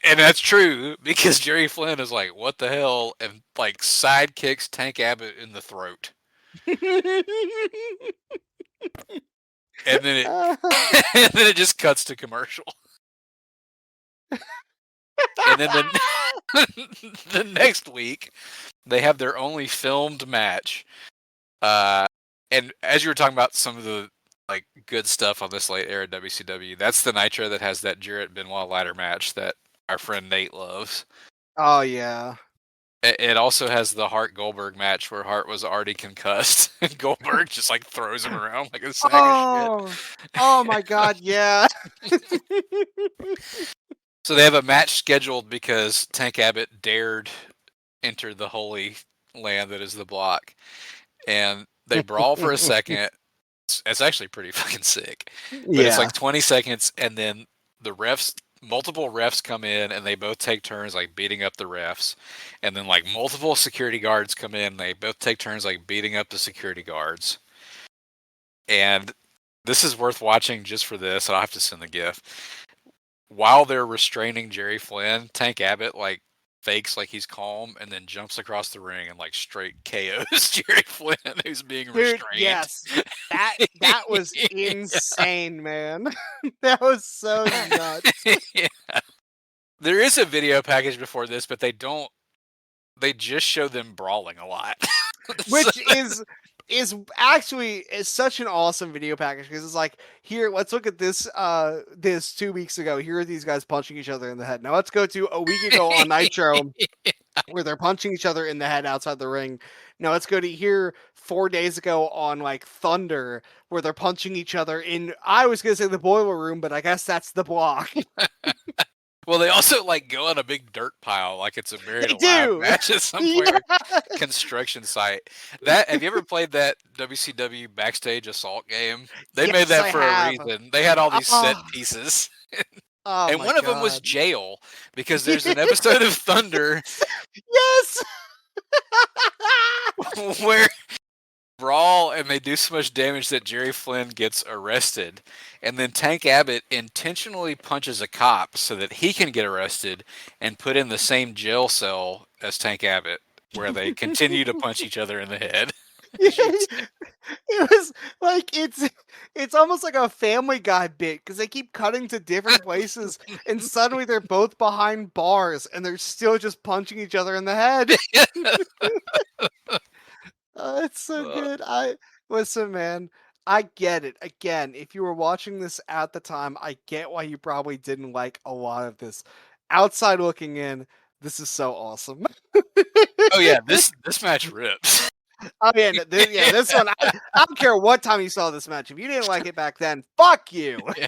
And that's true, because Jerry Flynn is like, what the hell? And like sidekicks Tank Abbott in the throat. And then it just cuts to commercial. And then the next week, they have their only filmed match. And as you were talking about some of the like good stuff on this late era WCW, that's the Nitro that has that Jarrett Benoit ladder match that our friend Nate loves. Oh yeah. It also has the Hart Goldberg match where Hart was already concussed, and Goldberg just like throws him around like a sack of shit. Oh my god, yeah. So they have a match scheduled because Tank Abbott dared enter the holy land that is the block, and they brawl for a second. It's actually pretty fucking sick. But it's like 20 seconds, and then multiple refs come in, and they both take turns like beating up the refs. And then like multiple security guards come in, they both take turns like beating up the security guards. And this is worth watching just for this. I'll have to send the GIF. While they're restraining Jerry Flynn, Tank Abbott like fakes like he's calm and then jumps across the ring and like straight KOs Jerry Flynn, who's being restrained. Yes, that was insane, man. That was so nuts. Yeah. There is a video package before this, but they just show them brawling a lot. Which is actually such an awesome video package, because it's like, here, let's look at this 2 weeks ago. Here are these guys punching each other in the head. Now let's go to a week ago on Nitro where they're punching each other in the head outside the ring. Now let's go to here 4 days ago on like Thunder where they're punching each other in, I was gonna say the boiler room, but I guess that's the block. Well, they also like go on a big dirt pile like it's a buried alive match at somewhere construction site. Have you ever played that WCW backstage assault game? They made that for a reason. They had all these set pieces. And one of them was jail, because there's an episode of Thunder. Yes. Where brawl and they do so much damage that Jerry Flynn gets arrested, and then Tank Abbott intentionally punches a cop so that he can get arrested and put in the same jail cell as Tank Abbott, where they continue to punch each other in the head. It was like, it's almost like a Family Guy bit, because they keep cutting to different places and suddenly they're both behind bars and they're still just punching each other in the head. It's so good. Listen, man, I get it. Again, if you were watching this at the time, I get why you probably didn't like a lot of this. Outside looking in, this is so awesome. Oh yeah, this match rips. Oh yeah, this one. I don't care what time you saw this match. If you didn't like it back then, fuck you. Yeah.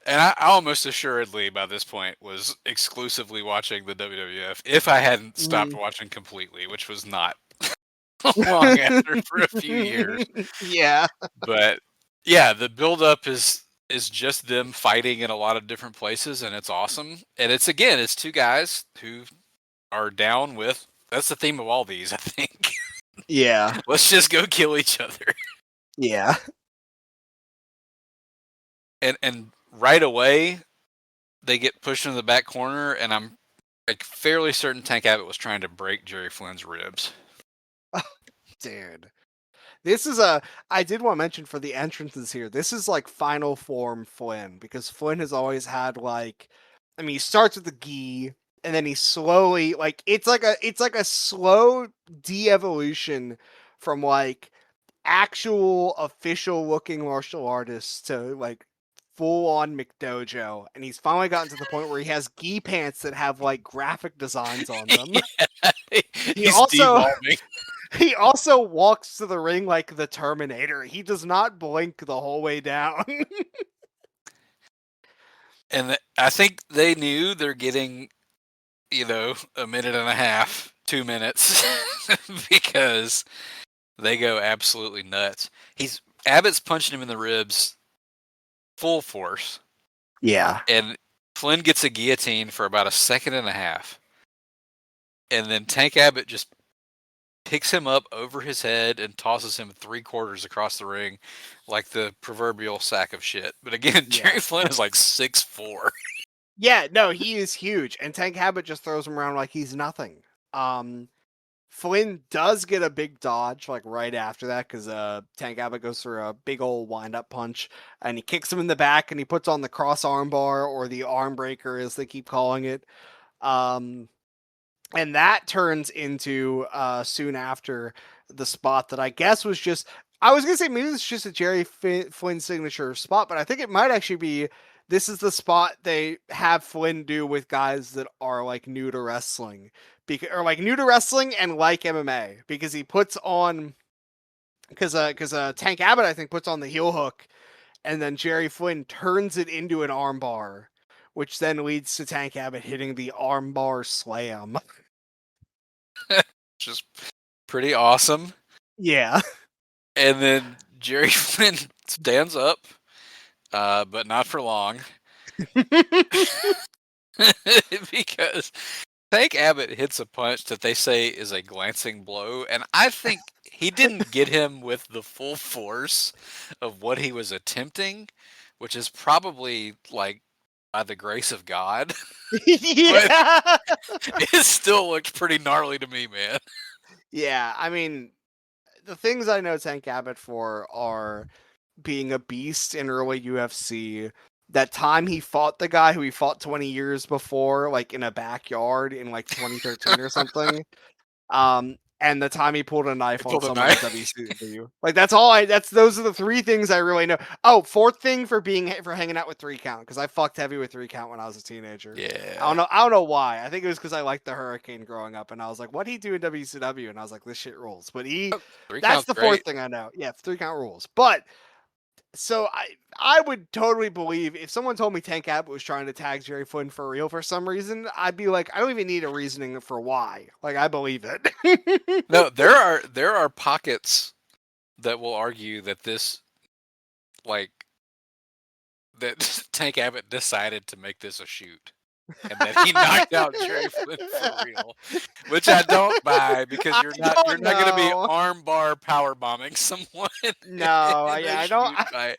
And I almost assuredly by this point was exclusively watching the WWF if I hadn't stopped watching completely, which was not long after for a few years. Yeah. But yeah, the build-up is just them fighting in a lot of different places, and it's awesome. And it's two guys who are down with, that's the theme of all these, I think. Yeah. Let's just go kill each other. Yeah. and right away they get pushed into the back corner, and I'm like fairly certain Tank Abbott was trying to break Jerry Flynn's ribs. Dude. I did want to mention for the entrances here, this is like final form Flynn, because Flynn has always had he starts with the gi, and then he slowly, it's like a slow de-evolution from like actual official looking martial artist to like full on McDojo, and he's finally gotten to the point where he has gi pants that have like graphic designs on them. He He's also devolving. he also walks to the ring like the Terminator. He does not blink the whole way down. And I think they knew they're getting, a minute and a half, 2 minutes, because they go absolutely nuts. Abbott's punching him in the ribs full force. Yeah. And Flynn gets a guillotine for about a second and a half. And then Tank Abbott just picks him up over his head and tosses him 3/4 across the ring like the proverbial sack of shit. But again, Jerry Flynn is like 6'4". Yeah, no, he is huge. And Tank Abbott just throws him around like he's nothing. Flynn does get a big dodge like right after that, because Tank Abbott goes for a big old wind-up punch, and he kicks him in the back, and he puts on the cross arm bar, or the arm breaker as they keep calling it. And that turns into soon after the spot that I guess was just, I was going to say maybe it's just a Jerry Flynn signature spot, but I think it might actually be, this is the spot they have Flynn do with guys that are like new to wrestling, or like new to wrestling and like MMA, because he puts on, because Tank Abbott I think puts on the heel hook, and then Jerry Flynn turns it into an armbar, which then leads to Tank Abbott hitting the armbar slam. Just pretty awesome. Yeah. And then Jerry Flynn stands up, but not for long. Because Tank Abbott hits a punch that they say is a glancing blow, and I think he didn't get him with the full force of what he was attempting, which is probably like by the grace of God. Yeah. It still looked pretty gnarly to me, man. Yeah, I mean, the things I know Tank Abbott for are being a beast in early UFC. That time he fought the guy who he fought 20 years before, like in a backyard in like 2013 or something. And the time he pulled a knife on someone at WCW. Like those are the three things I really know. Oh, fourth thing for hanging out with 3 Count, because I fucked heavy with 3 Count when I was a teenager. Yeah. I don't know why. I think it was because I liked the Hurricane growing up, and I was like, what'd he do in WCW? And I was like, this shit rules. But that's the fourth thing I know. Yeah, 3 Count rules. But so I would totally believe if someone told me Tank Abbott was trying to tag Jerry Flynn for real for some reason, I'd be like, I don't even need a reasoning for why. Like, I believe it. No, there are pockets that will argue that that Tank Abbott decided to make this a shoot, and that he knocked out Jerry Flynn for real, which I don't buy, because you're not going to be armbar power bombing someone. No, I don't. I'm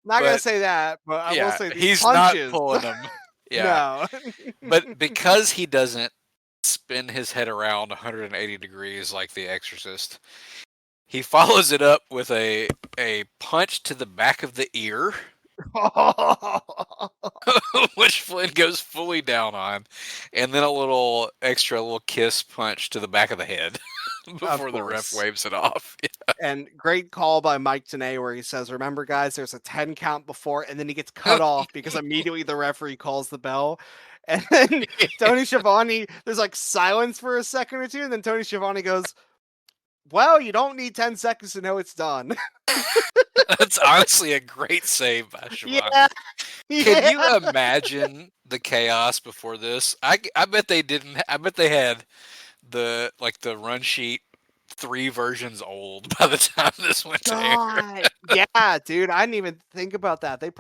not going to say that, but I will say he's punches. not pulling them. Yeah, no. But because he doesn't spin his head around 180 degrees like the Exorcist, he follows it up with a punch to the back of the ear. Which Flynn goes fully down on, and then a little kiss punch to the back of the head before the ref waves it off. Yeah. And great call by Mike Tenay where he says, remember guys, there's a 10 count before, and then he gets cut off because immediately the referee calls the bell. And then Tony Schiavone, there's like silence for a second or two, and then Tony Schiavone goes, well, you don't need 10 seconds to know it's done. That's honestly a great save by Schiavone. Yeah. Can you imagine the chaos before this? I bet they didn't. I bet they had the run sheet 3 versions old by the time this went to air. Yeah, dude, I didn't even think about that. They were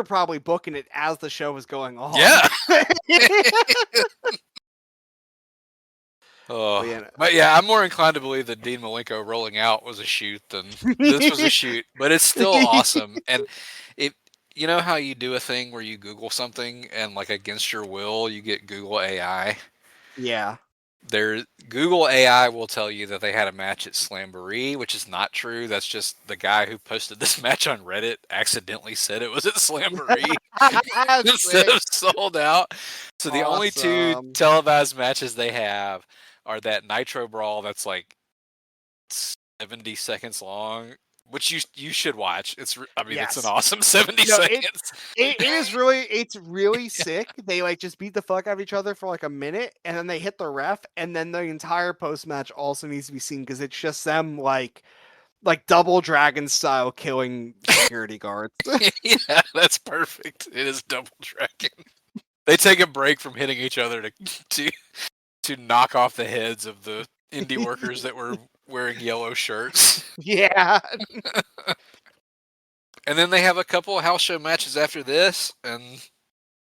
probably booking it as the show was going on. Yeah. Oh, Yeah. but yeah, I'm more inclined to believe that Dean Malenko rolling out was a shoot than this was a shoot. But it's still awesome. And it, you know how you do a thing where you Google something and like against your will you get Google AI. Yeah. Google AI will tell you that they had a match at Slamboree, which is not true. That's just the guy who posted this match on Reddit accidentally said it was at Slamboree instead Sick. of sold out. So the only two Awesome. televised matches they have are that Nitro Brawl that's like 70 seconds long, which you should watch. It's it's an Yes. awesome 70 No, seconds. it's really sick. They like just beat the fuck out of each other for like a minute, and then they hit the ref, and then the entire post match also needs to be seen because it's just them like double dragon style killing security guards. Yeah, that's perfect. It is Double Dragon. They take a break from hitting each other to knock off the heads of the indie workers that were wearing yellow shirts. Yeah. And then they have a couple of house show matches after this, and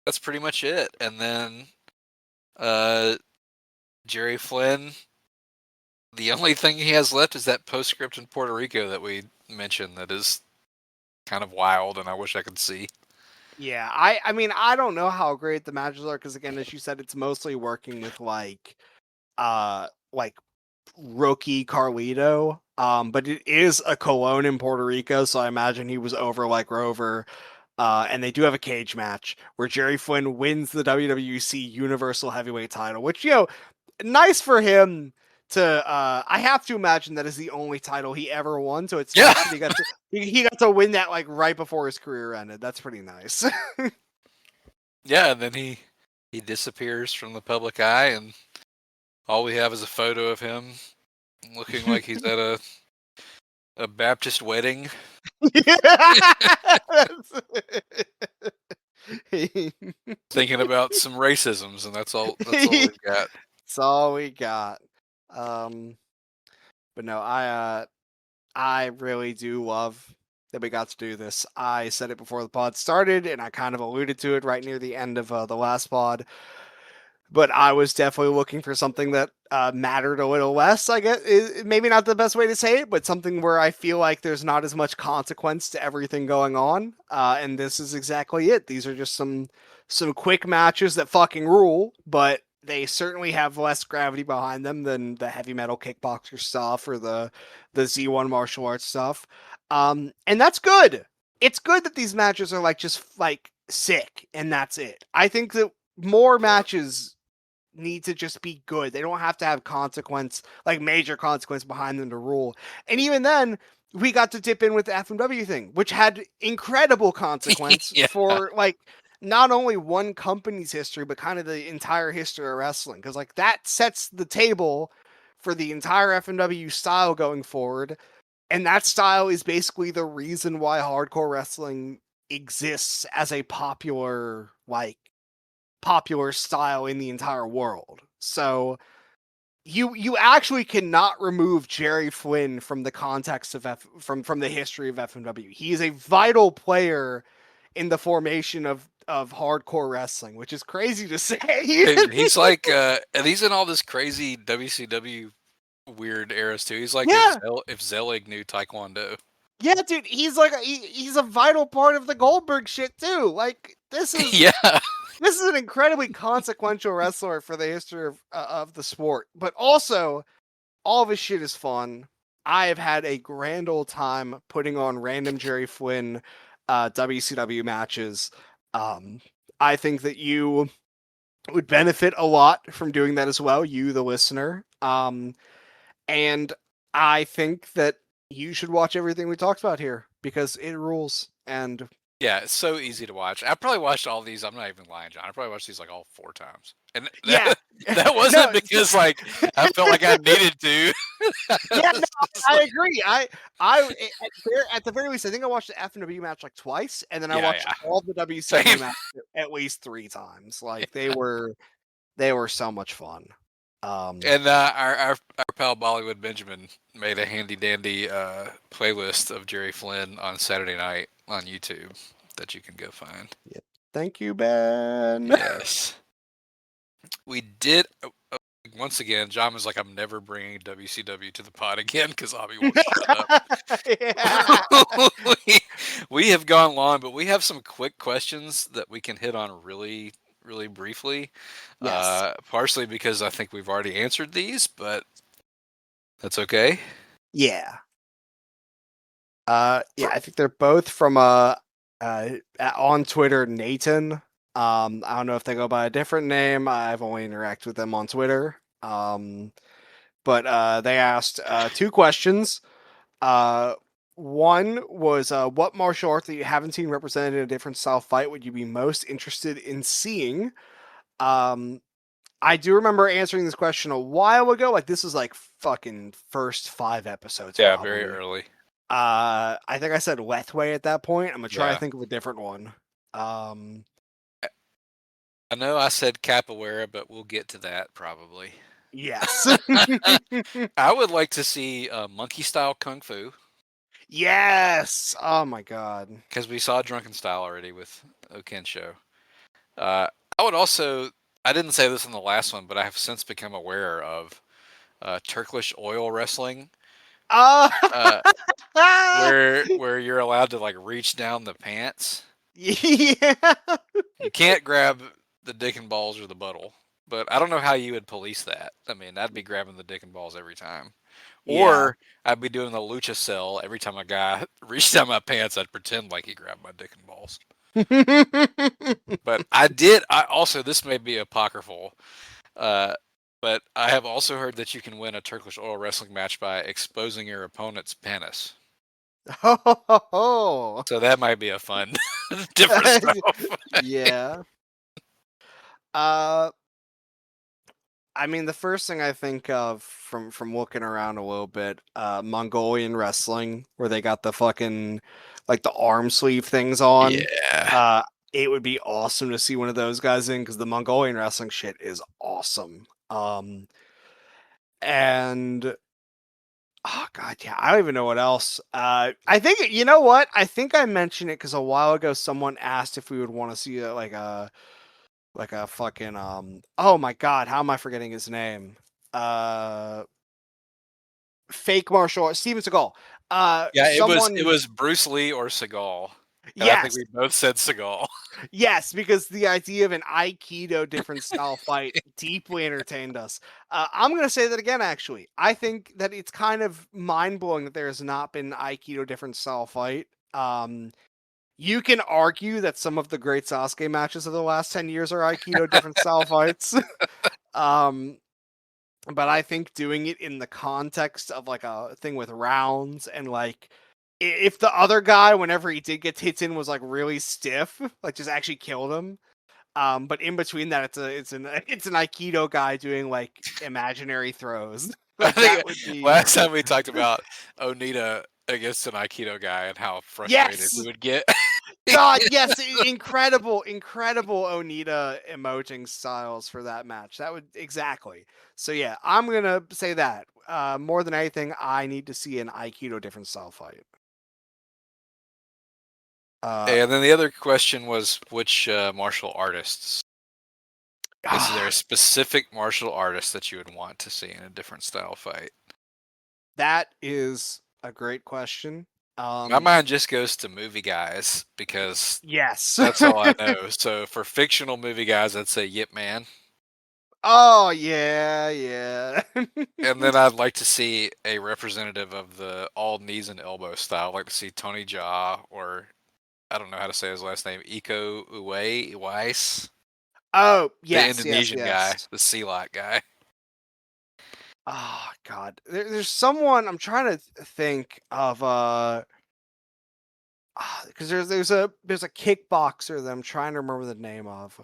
that's pretty much it. And then Jerry Flynn, the only thing he has left is that postscript in Puerto Rico that we mentioned that is kind of wild, and I wish I could see. Yeah, I mean, I don't know how great the matches are because again, as you said, it's mostly working with like rookie Carlito. But it is a Colon in Puerto Rico, so I imagine he was over like Rover. And they do have a cage match where Jerry Flynn wins the WWC Universal Heavyweight title, which, nice for him to I have to imagine that is the only title he ever won, so it's nice that he got to win that like right before his career ended. That's pretty nice. Yeah, and then he disappears from the public eye, and all we have is a photo of him looking like he's at a Baptist wedding. Thinking about some racisms, and that's all we've got. That's all we got. But no, I really do love that we got to do this. I said it before the pod started, and I kind of alluded to it right near the end of the last pod. But I was definitely looking for something that mattered a little less. I guess maybe not the best way to say it, but something where I feel like there's not as much consequence to everything going on. And this is exactly it. These are just some quick matches that fucking rule, but they certainly have less gravity behind them than the heavy metal kickboxer stuff or the Z1 martial arts stuff. And that's good. It's good that these matches are like just like sick and that's it. I think that more matches need to just be good. They don't have to have consequence, like major consequence behind them to rule. And even then, we got to dip in with the FMW thing, which had incredible consequence for like not only one company's history, but kind of the entire history of wrestling. Because like that sets the table for the entire FMW style going forward. And that style is basically the reason why hardcore wrestling exists as a popular style in the entire world. So you actually cannot remove Jerry Flynn from the context of from the history of FMW. He is a vital player in the formation of hardcore wrestling, which is crazy to say. Dude, he's like and he's in all this crazy WCW weird eras too. He's like if Zelig knew Taekwondo. Yeah, dude, he's like he's a vital part of the Goldberg shit too. Like this is This is an incredibly consequential wrestler for the history of the sport, but also all of his shit is fun. I have had a grand old time putting on random Jerry Flynn WCW matches. I think that you would benefit a lot from doing that as well, you the listener. And I think that you should watch everything we talked about here because it rules. And yeah, it's so easy to watch. I probably watched all these. I'm not even lying, John. I probably watched these like all 4 times. And that wasn't because like I felt like I needed to. Yeah, no, I agree. I at the very least, I think I watched the FMW match like twice, and then I watched all the WCW matches at least 3 times. Like they were so much fun. And our pal Bollywood Benjamin made a handy dandy playlist of Jerry Flynn on Saturday night on YouTube that you can go find. Thank you, Ben. Yes. We did once again, John was like, "I'm never bringing WCW to the pod again because Avi won't shut up." Yeah. we, we have gone long, but we have some quick questions that we can hit on really, really briefly. Yes. Partially because I think we've already answered these, but that's okay. Yeah. Yeah, I think they're both from on Twitter, Nathan. I don't know if they go by a different name. I've only interacted with them on Twitter. But they asked two questions. One was what martial art that you haven't seen represented in a different style fight would you be most interested in seeing? I do remember answering this question a while ago. Like this is like fucking first 5 episodes Yeah, very probably. early. I think I said Lethway at that point. I'm gonna try to Yeah. think of a different one. I know I said capoeira, but we'll get to that probably. Yes. I would like to see monkey style kung fu Yes. Oh my god. because we saw drunken style already with Oken show. I would also. I didn't say this in the last one, but I have since become aware of Turkish oil wrestling, Uh, uh, where you're allowed to like reach down the pants. yeah. You can't grab the dick and balls or the buttle, but I don't know how you would police that. I mean, I'd be grabbing the dick and balls every time. Yeah. Or I'd be doing the lucha cell every time a guy reached down my pants. I'd pretend like he grabbed my dick and balls. But I did. I also this may be apocryphal, uh, but I have also heard that you can win a Turkish oil wrestling match by exposing your opponent's penis. Oh. So that might be a fun, different stuff. Yeah. Uh, I mean, the first thing I think of from looking around a little bit, Mongolian wrestling, where they got the fucking like the arm sleeve things on. Yeah. Uh, it would be awesome to see one of those guys in because the Mongolian wrestling shit is awesome. And oh god, yeah, I don't even know what else. I think you know what? I think I mentioned it because a while ago someone asked if we would want to see like a fucking oh my god, how am I forgetting his name? Uh Fake martial art Steven Seagal. Yeah, it Someone was Bruce Lee or Seagal. And I think yes, we both said Seagal. yes, because the idea of an Aikido different style fight deeply entertained us. I'm gonna say that again actually. I think that it's kind of mind blowing that there has not been an Aikido different style fight. You can argue that some of the great Sasuke matches of the last 10 years are Aikido different style fights. um but I think doing it in the context of like a thing with rounds and like if the other guy, whenever he did get hits in, was like really stiff, like just actually killed him. But in between that, it's an Aikido guy doing like imaginary throws. I Like think that would be last time we talked about Onita against an Aikido guy and how frustrated he yes. would get. God, yes, incredible, incredible Onita emoting styles for that match. That would exactly. So yeah, I'm gonna say that. More than anything, I need to see an Aikido different style fight. And then the other question was which martial artists? Is there a specific martial artist that you would want to see in a different style fight? that is a great question. My mind just goes to movie guys because Yes. that's all I know. So for fictional movie guys, I'd say Yip Man. Oh yeah, yeah. And then I'd like to see a representative of the all knees and elbow style. I'd like to see Tony Jaa or I don't know how to say his last name, Iko Uwais, Oh the yes, yes, Indonesian guy, yes. the Zelig-like guy. Oh god, there's someone I'm trying to think of. Because there's a kickboxer that I'm trying to remember the name of,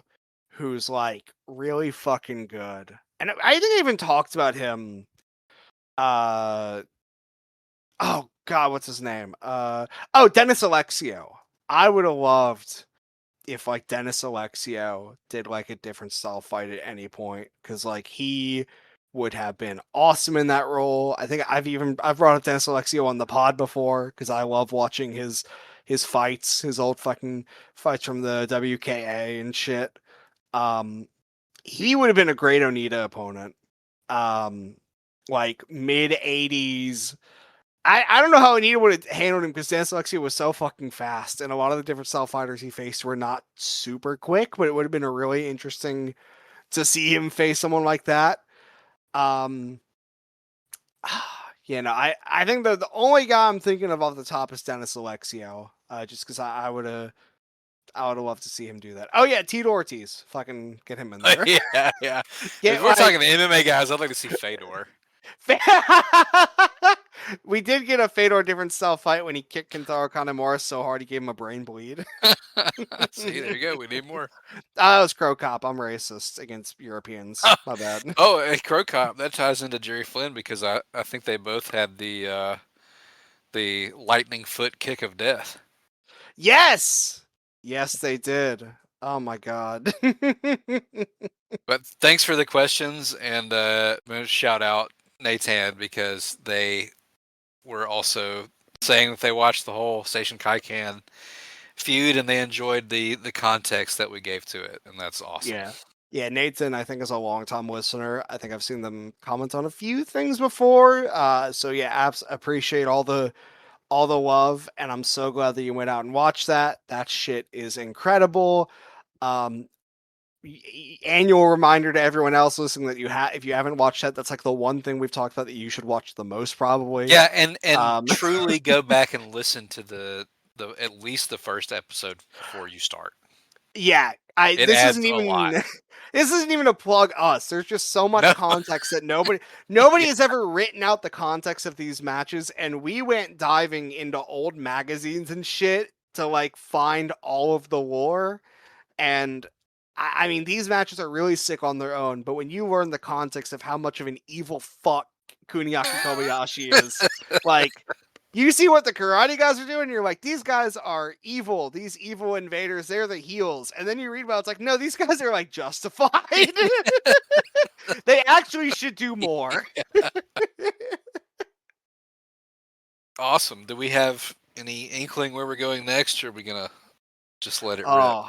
who's like really fucking good, and I think I even talked about him. Uh oh god, what's his name? Oh, Dennis Alexio. I would have loved if like Dennis Alexio did like a different style fight at any point because like he would have been awesome in that role. I think I've brought up Dennis Alexio on the pod before because I love watching his fights, his old fucking fights from the WKA and shit. Um, he would have been a great Onita opponent. like mid 80s. I don't know how Onita would have handled him because Dan Alexia was so fucking fast, and a lot of the different style fighters he faced were not super quick, but it would have been a really interesting to see him face someone like that. I think the only guy I'm thinking of off the top is Dennis Alexio, just because I would have loved to see him do that. Oh yeah, Tito Ortiz, fucking get him in there. yeah. Get If we're talking MMA guys, I'd like to see Fedor. We did get a Fedor different style fight when he kicked Kentaro Kanemura so hard he gave him a brain bleed. See, there you go. We need more. That was Crow Cop. I'm racist against Europeans. My bad. Oh, hey, Crow Cop. That ties into Jerry Flynn because I think they both had the lightning foot kick of death. Yes, they did. Oh my god. But thanks for the questions, and I'm going to shout out Nathan because they were also saying that they watched the whole Station Kaikan feud and they enjoyed the context that we gave to it, and that's awesome. Yeah, Nathan, I think, is a long-time listener. I think I've seen them comment on a few things before. So yeah, appreciate all the love, and I'm so glad that you went out and watched that. That shit is incredible. Annual reminder to everyone else listening that if you haven't watched that, that's like the one thing we've talked about that you should watch the most, probably. Yeah, and truly go back and listen to the at least the first episode before you start. Yeah, It adds a lot. This isn't even a plug us. There's just so much context that nobody has ever written out the context of these matches, and we went diving into old magazines and shit to like find all of the lore. And I mean, these matches are really sick on their own, but when you learn the context of how much of an evil fuck Kuniaki Kobayashi is, like, you see what the karate guys are doing, you're like, these guys are evil. These evil invaders, they're the heels. And then you read about it, it's like, no, these guys are like justified. They actually should do more. Awesome. Do we have any inkling where we're going next, or are we going to just let it rip?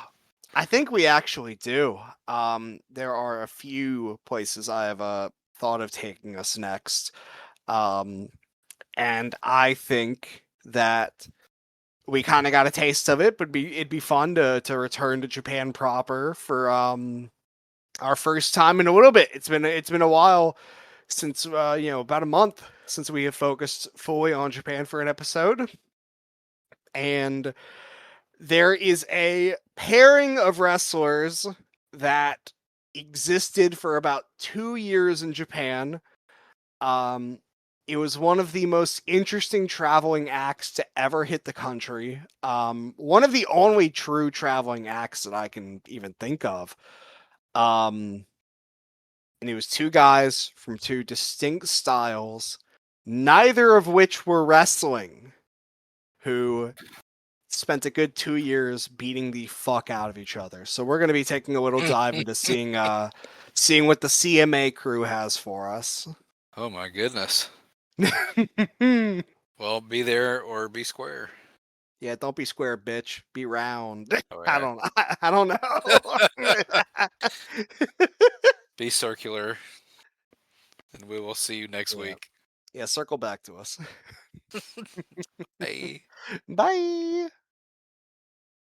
I think we actually do. There are a few places I have thought of taking us next. And I think that we kind of got a taste of it, but it'd be fun to return to Japan proper for our first time in a little bit. It's been a while since about a month since we have focused fully on Japan for an episode. And there is a pairing of wrestlers that existed for about 2 years in Japan. It was one of the most interesting traveling acts to ever hit the country. One of the only true traveling acts that I can even think of. And it was two guys from two distinct styles, neither of which were wrestling, who spent a good 2 years beating the fuck out of each other. So we're going to be taking a little dive into seeing what the CMA crew has for us. Oh my goodness. Well, be there or be square. Yeah, don't be square, bitch. Be round. Oh, yeah. I don't know. Be circular. And we will see you next week. Yeah, circle back to us. Bye. Bye.